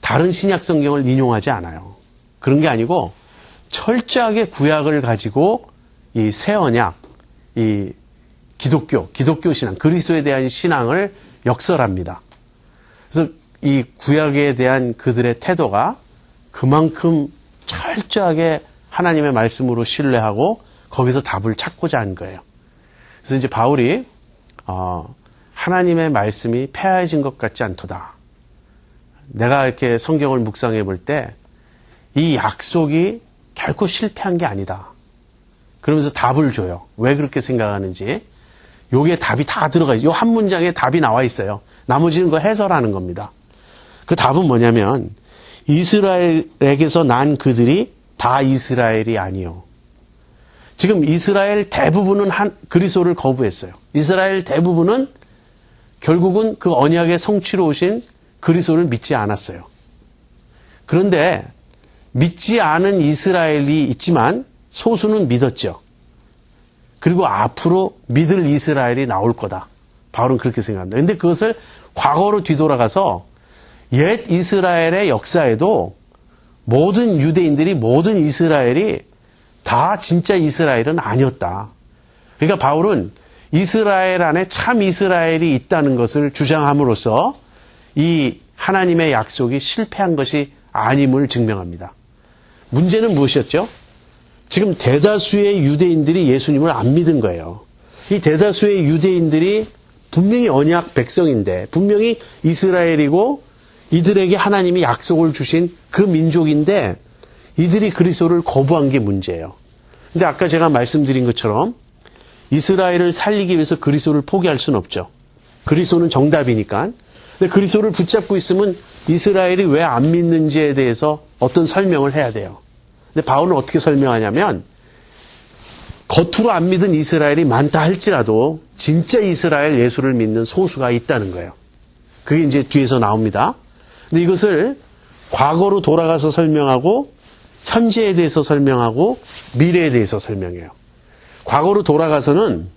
다른 신약 성경을 인용하지 않아요. 그런 게 아니고 철저하게 구약을 가지고 이 새 언약, 이 기독교 신앙, 그리스도에 대한 신앙을 역설합니다. 그래서 이 구약에 대한 그들의 태도가 그만큼 철저하게 하나님의 말씀으로 신뢰하고 거기서 답을 찾고자 한 거예요. 그래서 이제 바울이 하나님의 말씀이 폐하해진 것 같지 않도다. 내가 이렇게 성경을 묵상해 볼 때 이 약속이 결코 실패한 게 아니다. 그러면서 답을 줘요. 왜 그렇게 생각하는지. 요게 답이 다 들어가 있어요. 요 한 문장에 답이 나와 있어요. 나머지는 거 해설하는 겁니다. 그 답은 뭐냐면 이스라엘에게서 난 그들이 다 이스라엘이 아니요. 지금 이스라엘 대부분은 그리스도를 거부했어요. 이스라엘 대부분은 결국은 그 언약의 성취로 오신 그리스도를 믿지 않았어요. 그런데 믿지 않은 이스라엘이 있지만 소수는 믿었죠. 그리고 앞으로 믿을 이스라엘이 나올 거다. 바울은 그렇게 생각합니다. 그런데 그것을 과거로 뒤돌아가서 옛 이스라엘의 역사에도 모든 유대인들이, 모든 이스라엘이 다 진짜 이스라엘은 아니었다. 그러니까 바울은 이스라엘 안에 참 이스라엘이 있다는 것을 주장함으로써 이 하나님의 약속이 실패한 것이 아님을 증명합니다. 문제는 무엇이었죠? 지금 대다수의 유대인들이 예수님을 안 믿은 거예요. 이 대다수의 유대인들이 분명히 언약 백성인데, 분명히 이스라엘이고 이들에게 하나님이 약속을 주신 그 민족인데 이들이 그리스도를 거부한 게 문제예요. 근데 아까 제가 말씀드린 것처럼 이스라엘을 살리기 위해서 그리스도를 포기할 수는 없죠. 그리스도는 정답이니까. 근데 그리스도를 붙잡고 있으면 이스라엘이 왜 안 믿는지에 대해서 어떤 설명을 해야 돼요. 근데 바울은 어떻게 설명하냐면 겉으로 안 믿은 이스라엘이 많다 할지라도 진짜 이스라엘 예수를 믿는 소수가 있다는 거예요. 그게 이제 뒤에서 나옵니다. 근데 이것을 과거로 돌아가서 설명하고 현재에 대해서 설명하고 미래에 대해서 설명해요. 과거로 돌아가서는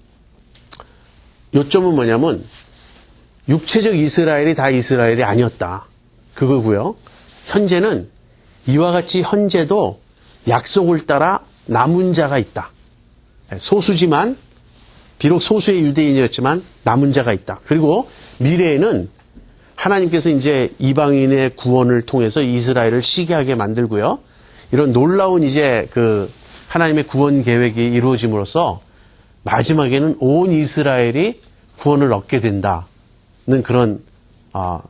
요점은 뭐냐면 육체적 이스라엘이 다 이스라엘이 아니었다. 그거고요. 현재는 이와 같이 현재도 약속을 따라 남은 자가 있다. 소수지만 비록 소수의 유대인이었지만 남은 자가 있다. 그리고 미래에는 하나님께서 이제 이방인의 구원을 통해서 이스라엘을 시기하게 만들고요. 이런 놀라운 이제 하나님의 구원 계획이 이루어짐으로써 마지막에는 온 이스라엘이 구원을 얻게 된다는 그런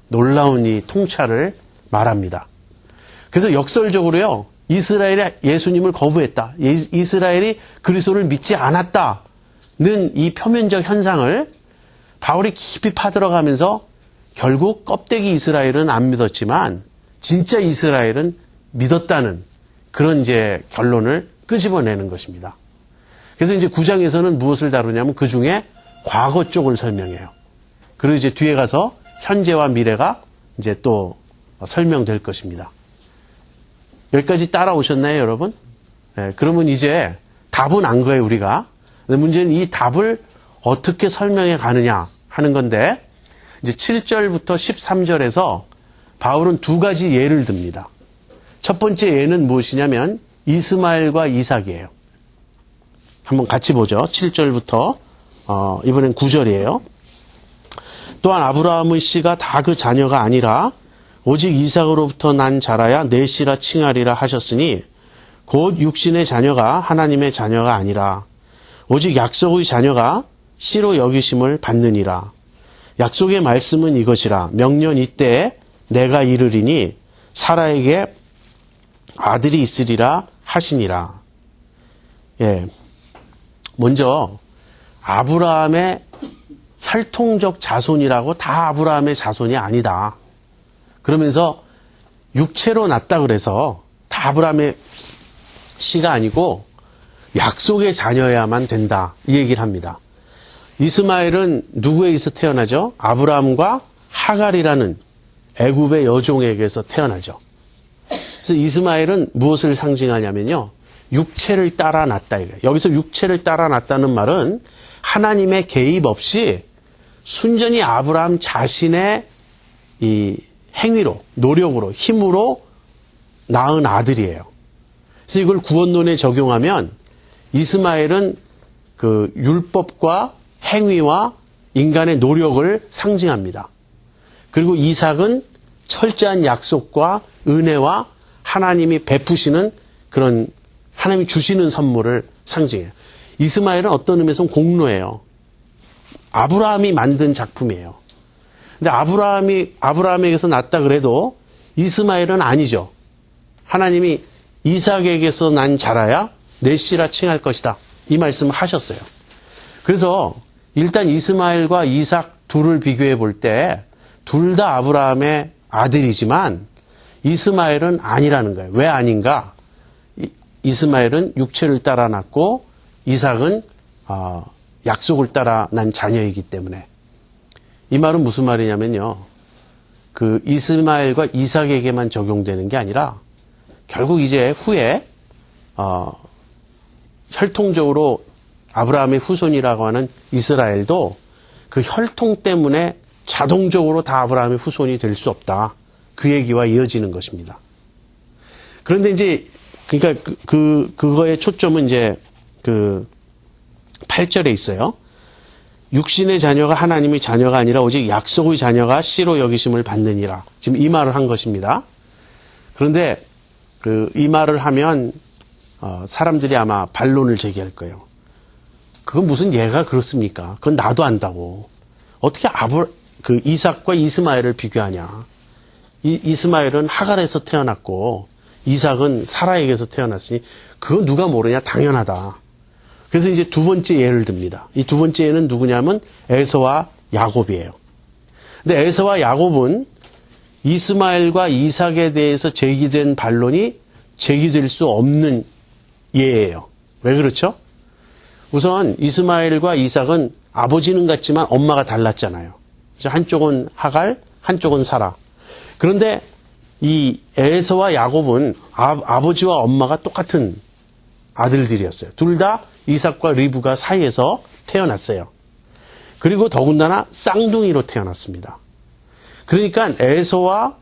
놀라운 이 통찰을 말합니다. 그래서 역설적으로요. 이스라엘이 예수님을 거부했다. 이스라엘이 그리스도를 믿지 않았다는 이 표면적 현상을 바울이 깊이 파들어가면서 결국 껍데기 이스라엘은 안 믿었지만 진짜 이스라엘은 믿었다는 그런 이제 결론을 끄집어내는 것입니다. 그래서 이제 9장에서는 무엇을 다루냐면 그 중에 과거 쪽을 설명해요. 그리고 이제 뒤에 가서 현재와 미래가 이제 또 설명될 것입니다. 여기까지 따라오셨나요, 여러분? 네, 그러면 이제 답은 안 거예요, 우리가. 근데 문제는 이 답을 어떻게 설명해 가느냐 하는 건데, 이제 7절부터 13절에서 바울은 두 가지 예를 듭니다. 첫 번째 예는 무엇이냐면 이스마엘과 이삭이에요. 한번 같이 보죠. 7절부터 이번엔 9절이에요. 또한 아브라함의 씨가 다 그 자녀가 아니라 오직 이삭으로부터 난 자라야 내 씨라 칭하리라 하셨으니 곧 육신의 자녀가 하나님의 자녀가 아니라 오직 약속의 자녀가 씨로 여기심을 받느니라. 약속의 말씀은 이것이라. 명년 이때에 내가 이르리니 사라에게 아들이 있으리라 하시니라. 예. 먼저 아브라함의 혈통적 자손이라고 다 아브라함의 자손이 아니다. 그러면서 육체로 낳았다 그래서 다 아브라함의 씨가 아니고 약속의 자녀여야만 된다. 이 얘기를 합니다. 이스마엘은 누구에게서 태어나죠? 아브라함과 하갈이라는 애굽의 여종에게서 태어나죠. 그래서 이스마엘은 무엇을 상징하냐면요. 육체를 따라 낳았다. 이거예요. 여기서 육체를 따라 낳았다는 말은 하나님의 개입 없이 순전히 아브라함 자신의 이 행위로, 노력으로, 힘으로 낳은 아들이에요. 그래서 이걸 구원론에 적용하면 이스마엘은 그 율법과 행위와 인간의 노력을 상징합니다. 그리고 이삭은 철저한 약속과 은혜와 하나님이 베푸시는 그런 하나님이 주시는 선물을 상징해요. 이스마엘은 어떤 의미에서는 공로예요. 아브라함이 만든 작품이에요. 근데 아브라함에게서 났다 그래도 이스마엘은 아니죠. 하나님이 이삭에게서 난 자라야 내 씨라 칭할 것이다. 이 말씀을 하셨어요. 그래서 일단 이스마엘과 이삭 둘을 비교해 볼 때 둘 다 아브라함의 아들이지만 이스마엘은 아니라는 거예요. 왜 아닌가? 이스마엘은 육체를 따라 낳고 이삭은 약속을 따라 난 자녀이기 때문에. 이 말은 무슨 말이냐면요. 그 이스마엘과 이삭에게만 적용되는 게 아니라 결국 이제 후에 혈통적으로 아브라함의 후손이라고 하는 이스라엘도 그 혈통 때문에 자동적으로 다 아브라함의 후손이 될 수 없다. 그 얘기와 이어지는 것입니다. 그런데 이제 그러니까 그거의 초점은 이제 그 8절에 있어요. 육신의 자녀가 하나님의 자녀가 아니라 오직 약속의 자녀가 씨로 여기심을 받느니라. 지금 이 말을 한 것입니다. 그런데 이 말을 하면 사람들이 아마 반론을 제기할 거예요. 그건 무슨 얘가 그렇습니까? 그건 나도 안다고. 어떻게 이삭과 이스마엘을 비교하냐? 이스마엘은 하갈에서 태어났고 이삭은 사라에게서 태어났으니 그거 누가 모르냐? 당연하다. 그래서 이제 두 번째 예를 듭니다. 이 두 번째 예는 누구냐면 에서와 야곱이에요. 근데 에서와 야곱은 이스마엘과 이삭에 대해서 제기된 반론이 제기될 수 없는 예예요. 왜 그렇죠? 우선 이스마엘과 이삭은 아버지는 같지만 엄마가 달랐잖아요. 그래서 한쪽은 하갈, 한쪽은 사라. 그런데 이 에서와 야곱은 아버지와 엄마가 똑같은 아들들이었어요. 둘 다 이삭과 리브가 사이에서 태어났어요. 그리고 더군다나 쌍둥이로 태어났습니다. 그러니까 에서와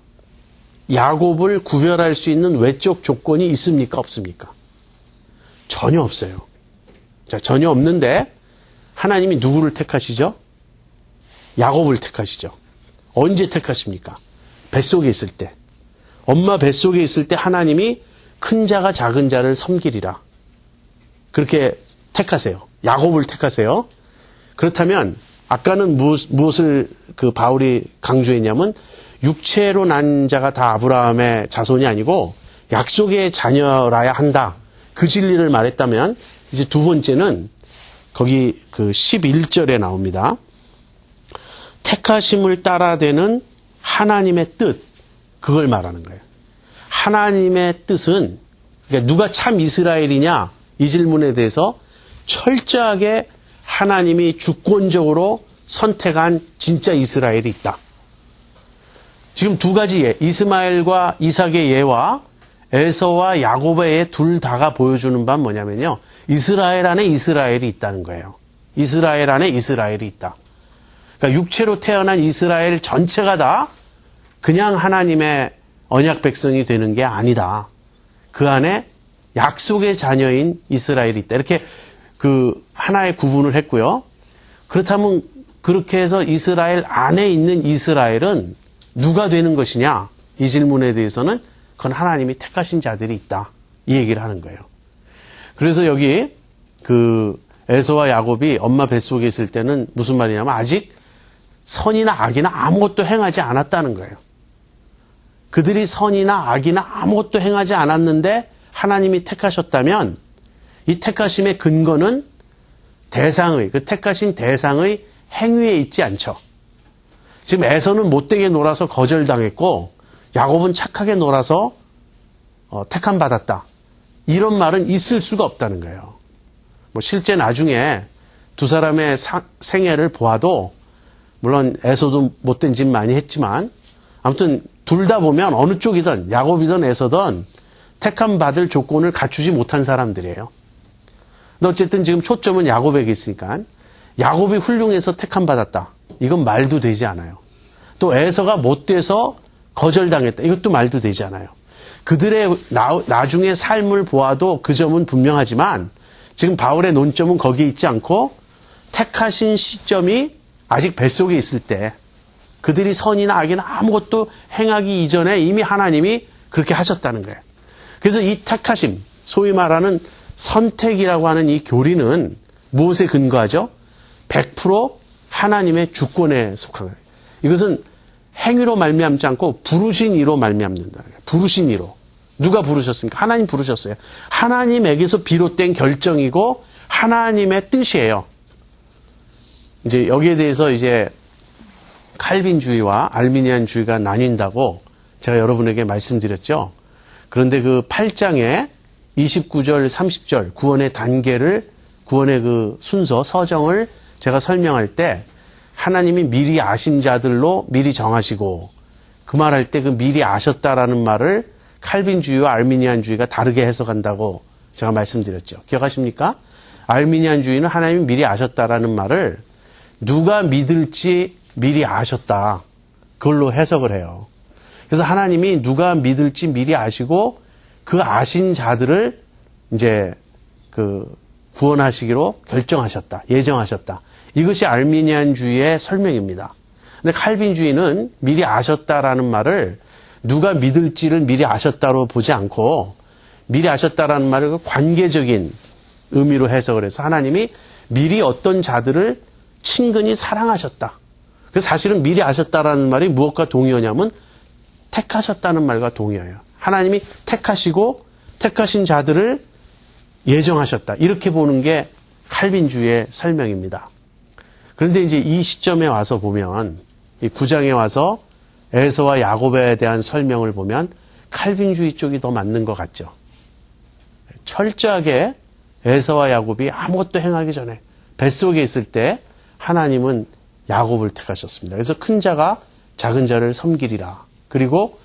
야곱을 구별할 수 있는 외적 조건이 있습니까? 없습니까? 전혀 없어요. 자, 전혀 없는데 하나님이 누구를 택하시죠? 야곱을 택하시죠. 언제 택하십니까? 뱃속에 있을 때. 엄마 뱃속에 있을 때 하나님이 큰 자가 작은 자를 섬기리라. 그렇게 택하세요. 야곱을 택하세요. 그렇다면 아까는 무엇을 바울이 강조했냐면 육체로 난 자가 다 아브라함의 자손이 아니고 약속의 자녀라야 한다. 그 진리를 말했다면 이제 두 번째는 거기 11절에 나옵니다. 택하심을 따라되는 하나님의 뜻, 그걸 말하는 거예요. 하나님의 뜻은 그러니까 누가 참 이스라엘이냐 이 질문에 대해서 철저하게 하나님이 주권적으로 선택한 진짜 이스라엘이 있다. 지금 두 가지 예, 이스마엘과 이삭의 예와 에서와 야곱의 예 둘 다가 보여주는 바는 뭐냐면요. 이스라엘 안에 이스라엘이 있다는 거예요. 이스라엘 안에 이스라엘이 있다. 그러니까 육체로 태어난 이스라엘 전체가 다 그냥 하나님의 언약 백성이 되는 게 아니다. 그 안에 약속의 자녀인 이스라엘이 있다. 이렇게 하나의 구분을 했고요. 그렇다면 그렇게 해서 이스라엘 안에 있는 이스라엘은 누가 되는 것이냐? 이 질문에 대해서는 그건 하나님이 택하신 자들이 있다. 이 얘기를 하는 거예요. 그래서 여기 에서와 야곱이 엄마 뱃속에 있을 때는 무슨 말이냐면 아직 선이나 악이나 아무것도 행하지 않았다는 거예요. 그들이 선이나 악이나 아무것도 행하지 않았는데 하나님이 택하셨다면 이 택하심의 근거는 그 택하신 대상의 행위에 있지 않죠. 지금 에서는 못되게 놀아서 거절당했고 야곱은 착하게 놀아서 택함 받았다. 이런 말은 있을 수가 없다는 거예요. 뭐 실제 나중에 두 사람의 생애를 보아도 물론 에서도 못된 짓 많이 했지만 아무튼 둘 다 보면 어느 쪽이든 야곱이든 에서든 택함 받을 조건을 갖추지 못한 사람들이에요. 근데 어쨌든 지금 초점은 야곱에게 있으니까 야곱이 훌륭해서 택함 받았다. 이건 말도 되지 않아요. 또 에서가 못돼서 거절당했다. 이것도 말도 되지 않아요. 그들의 나중에 삶을 보아도 그 점은 분명하지만 지금 바울의 논점은 거기에 있지 않고 택하신 시점이 아직 뱃속에 있을 때 그들이 선이나 악이나 아무것도 행하기 이전에 이미 하나님이 그렇게 하셨다는 거예요. 그래서 이 택하심, 소위 말하는 선택이라고 하는 이 교리는 무엇에 근거하죠? 100% 하나님의 주권에 속한 거예요. 이것은 행위로 말미암지 않고 부르신 이로 말미암는다. 부르신 이로. 누가 부르셨습니까? 하나님 부르셨어요. 하나님에게서 비롯된 결정이고 하나님의 뜻이에요. 이제 여기에 대해서 이제 칼빈주의와 알미니안주의가 나뉜다고 제가 여러분에게 말씀드렸죠. 그런데 그 8장에 29절, 30절 구원의 단계를 구원의 그 순서, 서정을 제가 설명할 때 하나님이 미리 아신 자들로 미리 정하시고 그 말할 때 그 미리 아셨다라는 말을 칼빈주의와 알미니안주의가 다르게 해석한다고 제가 말씀드렸죠. 기억하십니까? 알미니안주의는 하나님이 미리 아셨다라는 말을 누가 믿을지 미리 아셨다. 그걸로 해석을 해요. 그래서 하나님이 누가 믿을지 미리 아시고 그 아신 자들을 이제 그 구원하시기로 결정하셨다. 예정하셨다. 이것이 알미니안주의의 설명입니다. 근데 칼빈주의는 미리 아셨다라는 말을 누가 믿을지를 미리 아셨다로 보지 않고 미리 아셨다라는 말을 관계적인 의미로 해석을 해서 하나님이 미리 어떤 자들을 친근히 사랑하셨다. 그래서 사실은 미리 아셨다라는 말이 무엇과 동의어냐면 택하셨다는 말과 동의어예요. 하나님이 택하시고 택하신 자들을 예정하셨다. 이렇게 보는 게 칼빈주의의 설명입니다. 그런데 이제 이 시점에 와서 보면 이 9장에 와서 에서와 야곱에 대한 설명을 보면 칼빈주의 쪽이 더 맞는 것 같죠. 철저하게 에서와 야곱이 아무것도 행하기 전에 뱃속에 있을 때 하나님은 야곱을 택하셨습니다. 그래서 큰 자가 작은 자를 섬기리라. 그리고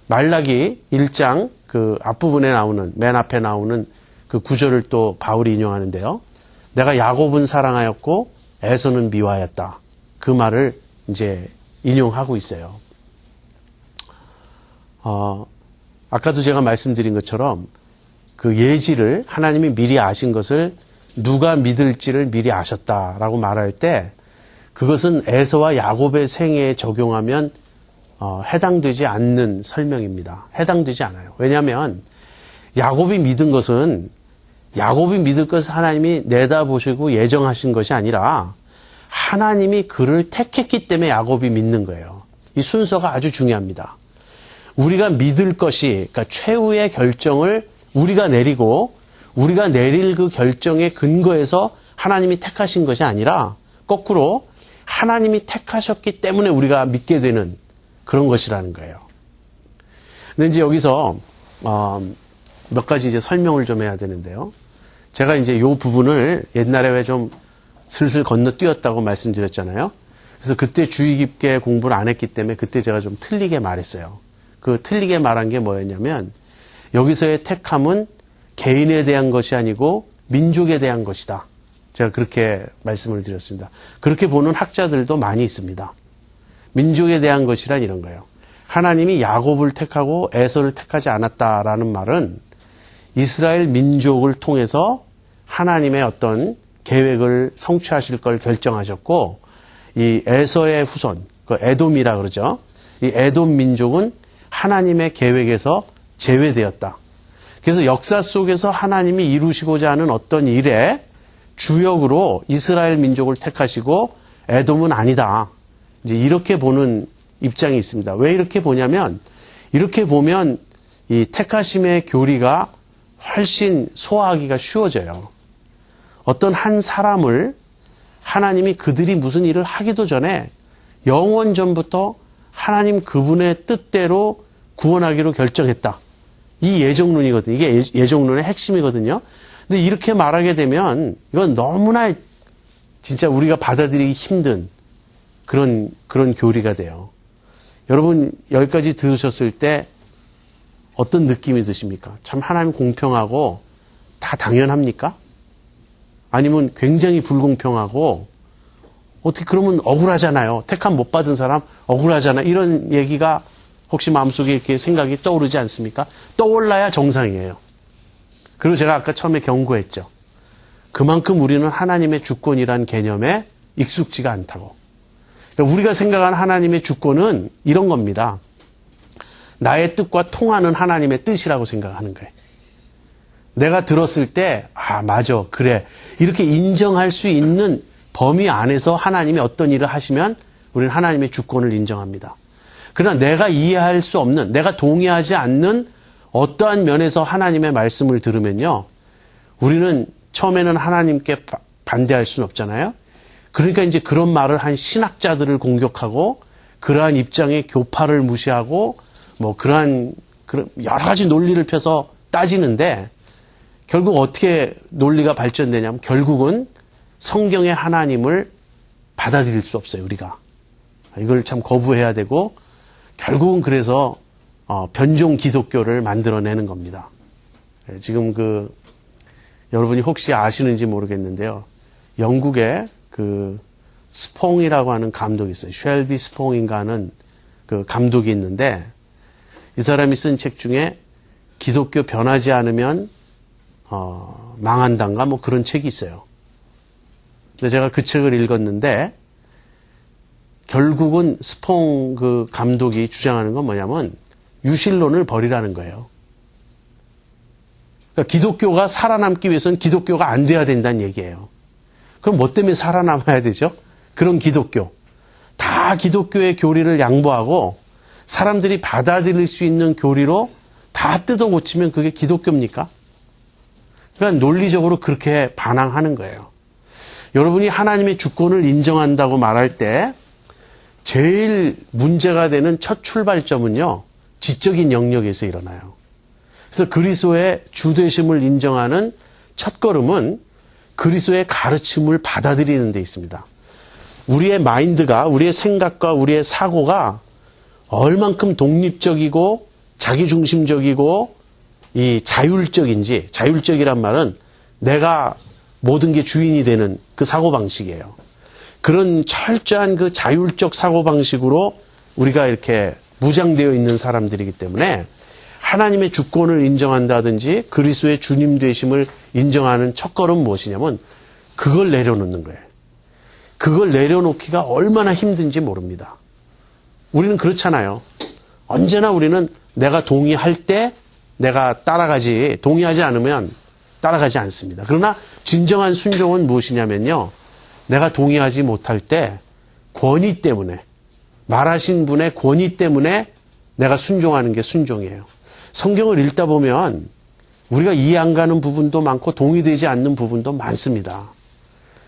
말라기 1장 그 앞부분에 나오는 맨 앞에 나오는 그 구절을 또 바울이 인용하는데요. 내가 야곱은 사랑하였고 에서는 미워하였다. 그 말을 이제 인용하고 있어요. 아까도 제가 말씀드린 것처럼 그 예지를 하나님이 미리 아신 것을 누가 믿을지를 미리 아셨다라고 말할 때 그것은 에서와 야곱의 생애에 적용하면 해당되지 않는 설명입니다. 해당되지 않아요. 왜냐하면 야곱이 믿은 것은 야곱이 믿을 것을 하나님이 내다보시고 예정하신 것이 아니라 하나님이 그를 택했기 때문에 야곱이 믿는 거예요. 이 순서가 아주 중요합니다. 우리가 믿을 것이 그러니까 최후의 결정을 우리가 내리고 우리가 내릴 그 결정의 근거에서 하나님이 택하신 것이 아니라 거꾸로 하나님이 택하셨기 때문에 우리가 믿게 되는 그런 것이라는 거예요. 근데 이제 여기서 몇 가지 이제 설명을 좀 해야 되는데요. 제가 이제 이 부분을 옛날에 왜 좀 슬슬 건너뛰었다고 말씀드렸잖아요. 그래서 그때 주의 깊게 공부를 안 했기 때문에 그때 제가 좀 틀리게 말했어요. 그 틀리게 말한 게 뭐였냐면 여기서의 택함은 개인에 대한 것이 아니고 민족에 대한 것이다. 제가 그렇게 말씀을 드렸습니다. 그렇게 보는 학자들도 많이 있습니다. 민족에 대한 것이란 이런 거예요. 하나님이 야곱을 택하고 에서를 택하지 않았다라는 말은 이스라엘 민족을 통해서 하나님의 어떤 계획을 성취하실 걸 결정하셨고 이 에서의 후손, 그 에돔이라 그러죠. 이 에돔 민족은 하나님의 계획에서 제외되었다. 그래서 역사 속에서 하나님이 이루시고자 하는 어떤 일의 주역으로 이스라엘 민족을 택하시고 에돔은 아니다. 이제 이렇게 보는 입장이 있습니다. 왜 이렇게 보냐면 이렇게 보면 이 택하심의 교리가 훨씬 소화하기가 쉬워져요. 어떤 한 사람을 하나님이 그들이 무슨 일을 하기도 전에 영원 전부터 하나님 그분의 뜻대로 구원하기로 결정했다. 이 예정론이거든요. 이게 예정론의 핵심이거든요. 근데 이렇게 말하게 되면 이건 너무나 진짜 우리가 받아들이기 힘든 그런 교리가 돼요. 여러분 여기까지 들으셨을 때 어떤 느낌이 드십니까? 참 하나님 공평하고 다 당연합니까? 아니면 굉장히 불공평하고 어떻게 그러면 억울하잖아요. 택함 못 받은 사람 억울하잖아. 이런 얘기가 혹시 마음속에 이렇게 생각이 떠오르지 않습니까? 떠올라야 정상이에요. 그리고 제가 아까 처음에 경고했죠. 그만큼 우리는 하나님의 주권이란 개념에 익숙지가 않다고. 그러니까 우리가 생각하는 하나님의 주권은 이런 겁니다. 나의 뜻과 통하는 하나님의 뜻이라고 생각하는 거예요. 내가 들었을 때 맞아, 그래. 이렇게 인정할 수 있는 범위 안에서 하나님이 어떤 일을 하시면 우리는 하나님의 주권을 인정합니다. 그러나 내가 이해할 수 없는, 내가 동의하지 않는 어떠한 면에서 하나님의 말씀을 들으면요. 우리는 처음에는 하나님께 반대할 수는 없잖아요. 그러니까 이제 그런 말을 한 신학자들을 공격하고 그러한 입장의 교파를 무시하고 그런 여러 가지 논리를 펴서 따지는데 결국 어떻게 논리가 발전되냐면 결국은 성경의 하나님을 받아들일 수 없어요, 우리가. 이걸 참 거부해야 되고 결국은 그래서 변종 기독교를 만들어내는 겁니다. 지금 여러분이 혹시 아시는지 모르겠는데요. 영국에 스퐁이라고 하는 감독이 있어요. 쉘비 스퐁인가 하는 그 감독이 있는데 이 사람이 쓴 책 중에 기독교 변하지 않으면 망한단가 그런 책이 있어요. 근데 제가 그 책을 읽었는데 결국은 스퐁 감독이 주장하는 건 뭐냐면 유실론을 버리라는 거예요. 그러니까 기독교가 살아남기 위해서는 기독교가 안 돼야 된다는 얘기예요. 그럼 뭐 때문에 살아남아야 되죠? 그런 기독교. 다 기독교의 교리를 양보하고 사람들이 받아들일 수 있는 교리로 다 뜯어 고치면 그게 기독교입니까? 그러니까 논리적으로 그렇게 반항하는 거예요. 여러분이 하나님의 주권을 인정한다고 말할 때 제일 문제가 되는 첫 출발점은요. 지적인 영역에서 일어나요. 그래서 그리스도의 주되심을 인정하는 첫 걸음은 그리스도의 가르침을 받아들이는 데 있습니다. 우리의 마인드가, 우리의 생각과 우리의 사고가 얼만큼 독립적이고 자기중심적이고 이 자율적인지, 자율적이란 말은 내가 모든 게 주인이 되는 그 사고방식이에요. 그런 철저한 그 자율적 사고방식으로 우리가 이렇게 무장되어 있는 사람들이기 때문에 하나님의 주권을 인정한다든지 그리스도의 주님 되심을 인정하는 첫걸음은 무엇이냐면 그걸 내려놓는 거예요. 그걸 내려놓기가 얼마나 힘든지 모릅니다. 우리는 그렇잖아요. 언제나 우리는 내가 동의할 때 내가 따라가지, 동의하지 않으면 따라가지 않습니다. 그러나 진정한 순종은 무엇이냐면요. 내가 동의하지 못할 때 권위 때문에, 말하신 분의 권위 때문에 내가 순종하는 게 순종이에요. 성경을 읽다 보면 우리가 이해 안 가는 부분도 많고 동의되지 않는 부분도 많습니다.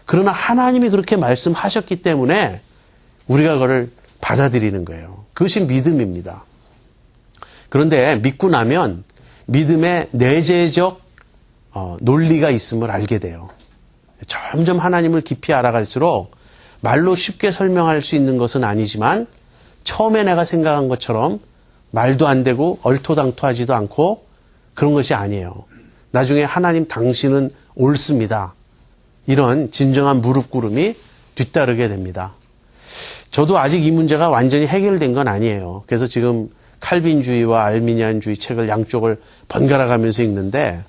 그러나 하나님이 그렇게 말씀하셨기 때문에 우리가 그걸 받아들이는 거예요. 그것이 믿음입니다. 그런데 믿고 나면 믿음의 내재적 논리가 있음을 알게 돼요. 점점 하나님을 깊이 알아갈수록 말로 쉽게 설명할 수 있는 것은 아니지만 처음에 내가 생각한 것처럼 말도 안 되고 얼토당토하지도 않고 그런 것이 아니에요. 나중에 하나님 당신은 옳습니다. 이런 진정한 무릎 꿇음이 뒤따르게 됩니다. 저도 아직 이 문제가 완전히 해결된 건 아니에요. 그래서 지금 칼빈주의와 알미니안주의 책을 양쪽을 번갈아 가면서 읽는데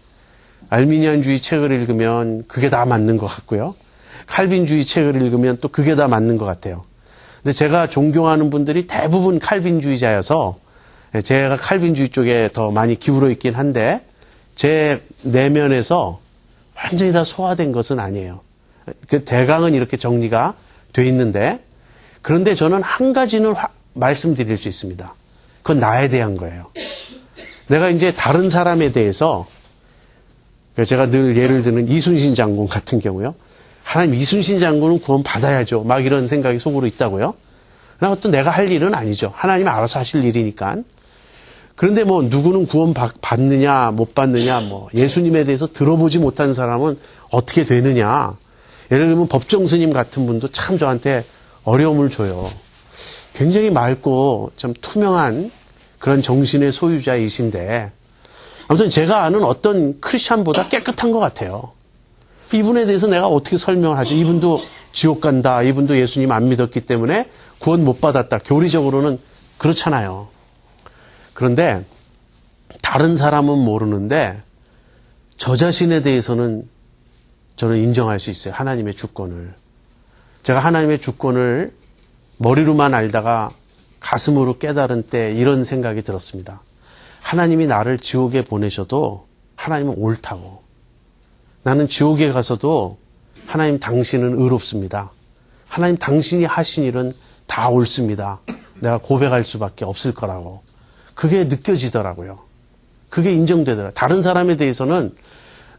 알미니안주의 책을 읽으면 그게 다 맞는 것 같고요. 칼빈주의 책을 읽으면 또 그게 다 맞는 것 같아요. 근데 제가 존경하는 분들이 대부분 칼빈주의자여서 제가 칼빈주의 쪽에 더 많이 기울어 있긴 한데 제 내면에서 완전히 다 소화된 것은 아니에요. 그 대강은 이렇게 정리가 돼 있는데 그런데 저는 한 가지는 말씀드릴 수 있습니다. 그건 나에 대한 거예요. 내가 이제 다른 사람에 대해서 제가 늘 예를 드는 이순신 장군 같은 경우요. 하나님 이순신 장군은 구원 받아야죠. 막 이런 생각이 속으로 있다고요. 그러나 또 내가 할 일은 아니죠. 하나님이 알아서 하실 일이니까. 그런데 뭐 누구는 구원 받느냐 못 받느냐 뭐 예수님에 대해서 들어보지 못한 사람은 어떻게 되느냐. 예를 들면 법정 스님 같은 분도 참 저한테 어려움을 줘요. 굉장히 맑고 좀 투명한 그런 정신의 소유자이신데 아무튼 제가 아는 어떤 크리스찬보다 깨끗한 것 같아요. 이분에 대해서 내가 어떻게 설명을 하죠? 이분도 지옥 간다. 이분도 예수님 안 믿었기 때문에 구원 못 받았다. 교리적으로는 그렇잖아요. 그런데 다른 사람은 모르는데 저 자신에 대해서는 저는 인정할 수 있어요. 하나님의 주권을. 제가 하나님의 주권을 머리로만 알다가 가슴으로 깨달은 때 이런 생각이 들었습니다. 하나님이 나를 지옥에 보내셔도 하나님은 옳다고. 나는 지옥에 가서도 하나님 당신은 의롭습니다. 하나님 당신이 하신 일은 다 옳습니다. 내가 고백할 수밖에 없을 거라고. 그게 느껴지더라고요. 그게 인정되더라고요. 다른 사람에 대해서는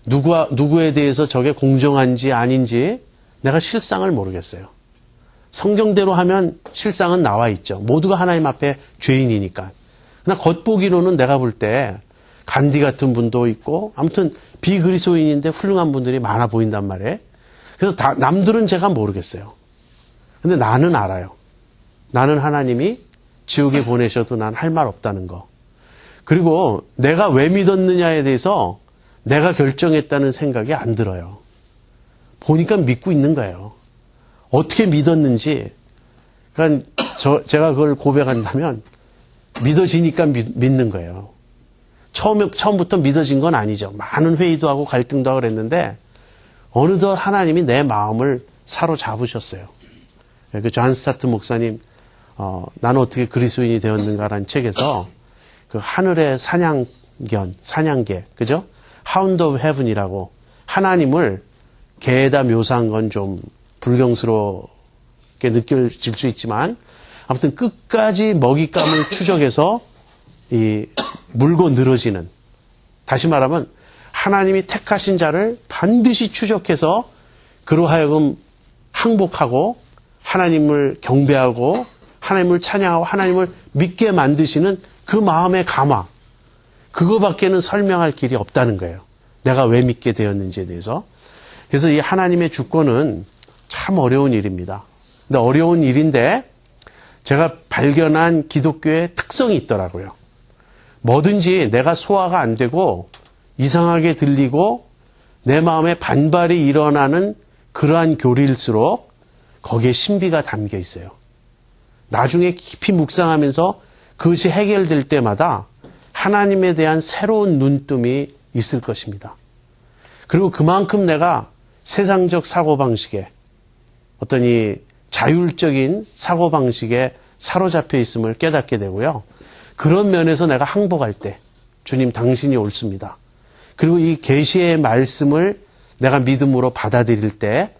누구에 대해서 저게 공정한지 아닌지 내가 실상을 모르겠어요. 성경대로 하면 실상은 나와 있죠. 모두가 하나님 앞에 죄인이니까. 그러나 겉보기로는 내가 볼 때 간디 같은 분도 있고 아무튼 비그리스도인인데 훌륭한 분들이 많아 보인단 말이에요. 그래서 남들은 제가 모르겠어요. 근데 나는 알아요. 나는 하나님이 지옥에 보내셔도 난 할 말 없다는 거. 그리고 내가 왜 믿었느냐에 대해서 내가 결정했다는 생각이 안 들어요. 보니까 믿고 있는 거예요. 어떻게 믿었는지. 그러니까 제가 그걸 고백한다면 믿어지니까 믿는 거예요. 처음부터 믿어진 건 아니죠. 많은 회의도 하고 갈등도 하고 그랬는데 어느덧 하나님이 내 마음을 사로잡으셨어요. 그 존 스타트 목사님 나는 어떻게 그리스도인이 되었는가라는 책에서 그 하늘의 사냥개, 그죠? 하운드 오브 헤븐이라고 하나님을 개에다 묘사한 건 좀 불경스럽게 느껴질 수 있지만 아무튼 끝까지 먹잇감을 추적해서 물고 늘어지는, 다시 말하면 하나님이 택하신 자를 반드시 추적해서 그로 하여금 항복하고 하나님을 경배하고 하나님을 찬양하고 하나님을 믿게 만드시는 그 마음의 감화, 그거밖에는 설명할 길이 없다는 거예요. 내가 왜 믿게 되었는지에 대해서. 그래서 이 하나님의 주권은 참 어려운 일입니다. 근데 어려운 일인데 제가 발견한 기독교의 특성이 있더라고요. 뭐든지 내가 소화가 안 되고 이상하게 들리고 내 마음에 반발이 일어나는 그러한 교리일수록 거기에 신비가 담겨 있어요. 나중에 깊이 묵상하면서 그것이 해결될 때마다 하나님에 대한 새로운 눈뜸이 있을 것입니다. 그리고 그만큼 내가 세상적 사고방식에 어떤 이 자율적인 사고방식에 사로잡혀 있음을 깨닫게 되고요. 그런 면에서 내가 항복할 때 주님 당신이 옳습니다. 그리고 이 계시의 말씀을 내가 믿음으로 받아들일 때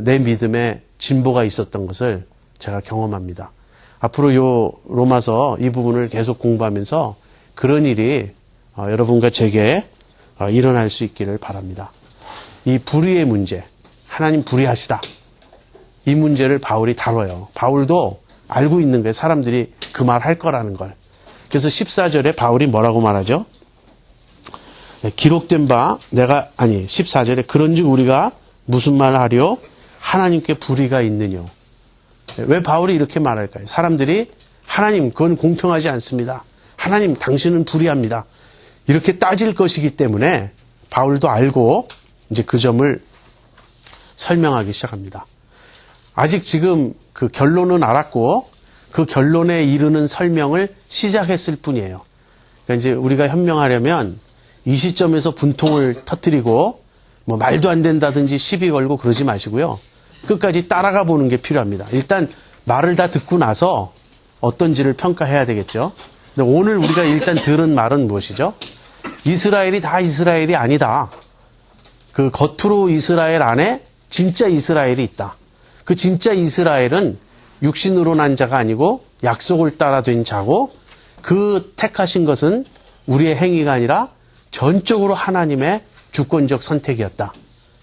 내 믿음에 진보가 있었던 것을 제가 경험합니다. 앞으로 요 로마서 이 부분을 계속 공부하면서 그런 일이 여러분과 제게 일어날 수 있기를 바랍니다. 이 불의의 문제, 하나님 불의하시다. 이 문제를 바울이 다뤄요. 바울도 알고 있는 거예요. 사람들이 그 말 할 거라는 걸. 그래서 14절에 바울이 뭐라고 말하죠? 기록된 바 14절에 그런즉 우리가 무슨 말 하려? 하나님께 불의가 있느뇨. 왜 바울이 이렇게 말할까요? 사람들이 하나님 그건 공평하지 않습니다. 하나님 당신은 불의합니다. 이렇게 따질 것이기 때문에 바울도 알고 이제 그 점을 설명하기 시작합니다. 아직 지금 그 결론은 알았고 그 결론에 이르는 설명을 시작했을 뿐이에요. 그러니까 이제 우리가 현명하려면 이 시점에서 분통을 터뜨리고 뭐 말도 안 된다든지 시비 걸고 그러지 마시고요. 끝까지 따라가 보는 게 필요합니다. 일단 말을 다 듣고 나서 어떤지를 평가해야 되겠죠. 근데 오늘 우리가 일단 들은 말은 무엇이죠? 이스라엘이 다 이스라엘이 아니다. 그 겉으로 이스라엘 안에 진짜 이스라엘이 있다. 그 진짜 이스라엘은 육신으로 난 자가 아니고 약속을 따라 된 자고 그 택하신 것은 우리의 행위가 아니라 전적으로 하나님의 주권적 선택이었다.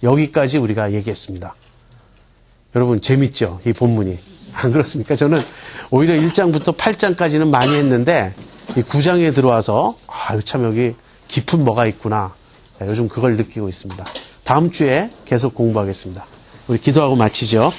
여기까지 우리가 얘기했습니다. 여러분 재밌죠? 이 본문이. 안 그렇습니까? 저는 오히려 1장부터 8장까지는 많이 했는데 이 9장에 들어와서 참 여기 깊은 뭐가 있구나. 요즘 그걸 느끼고 있습니다. 다음 주에 계속 공부하겠습니다. 우리 기도하고 마치죠.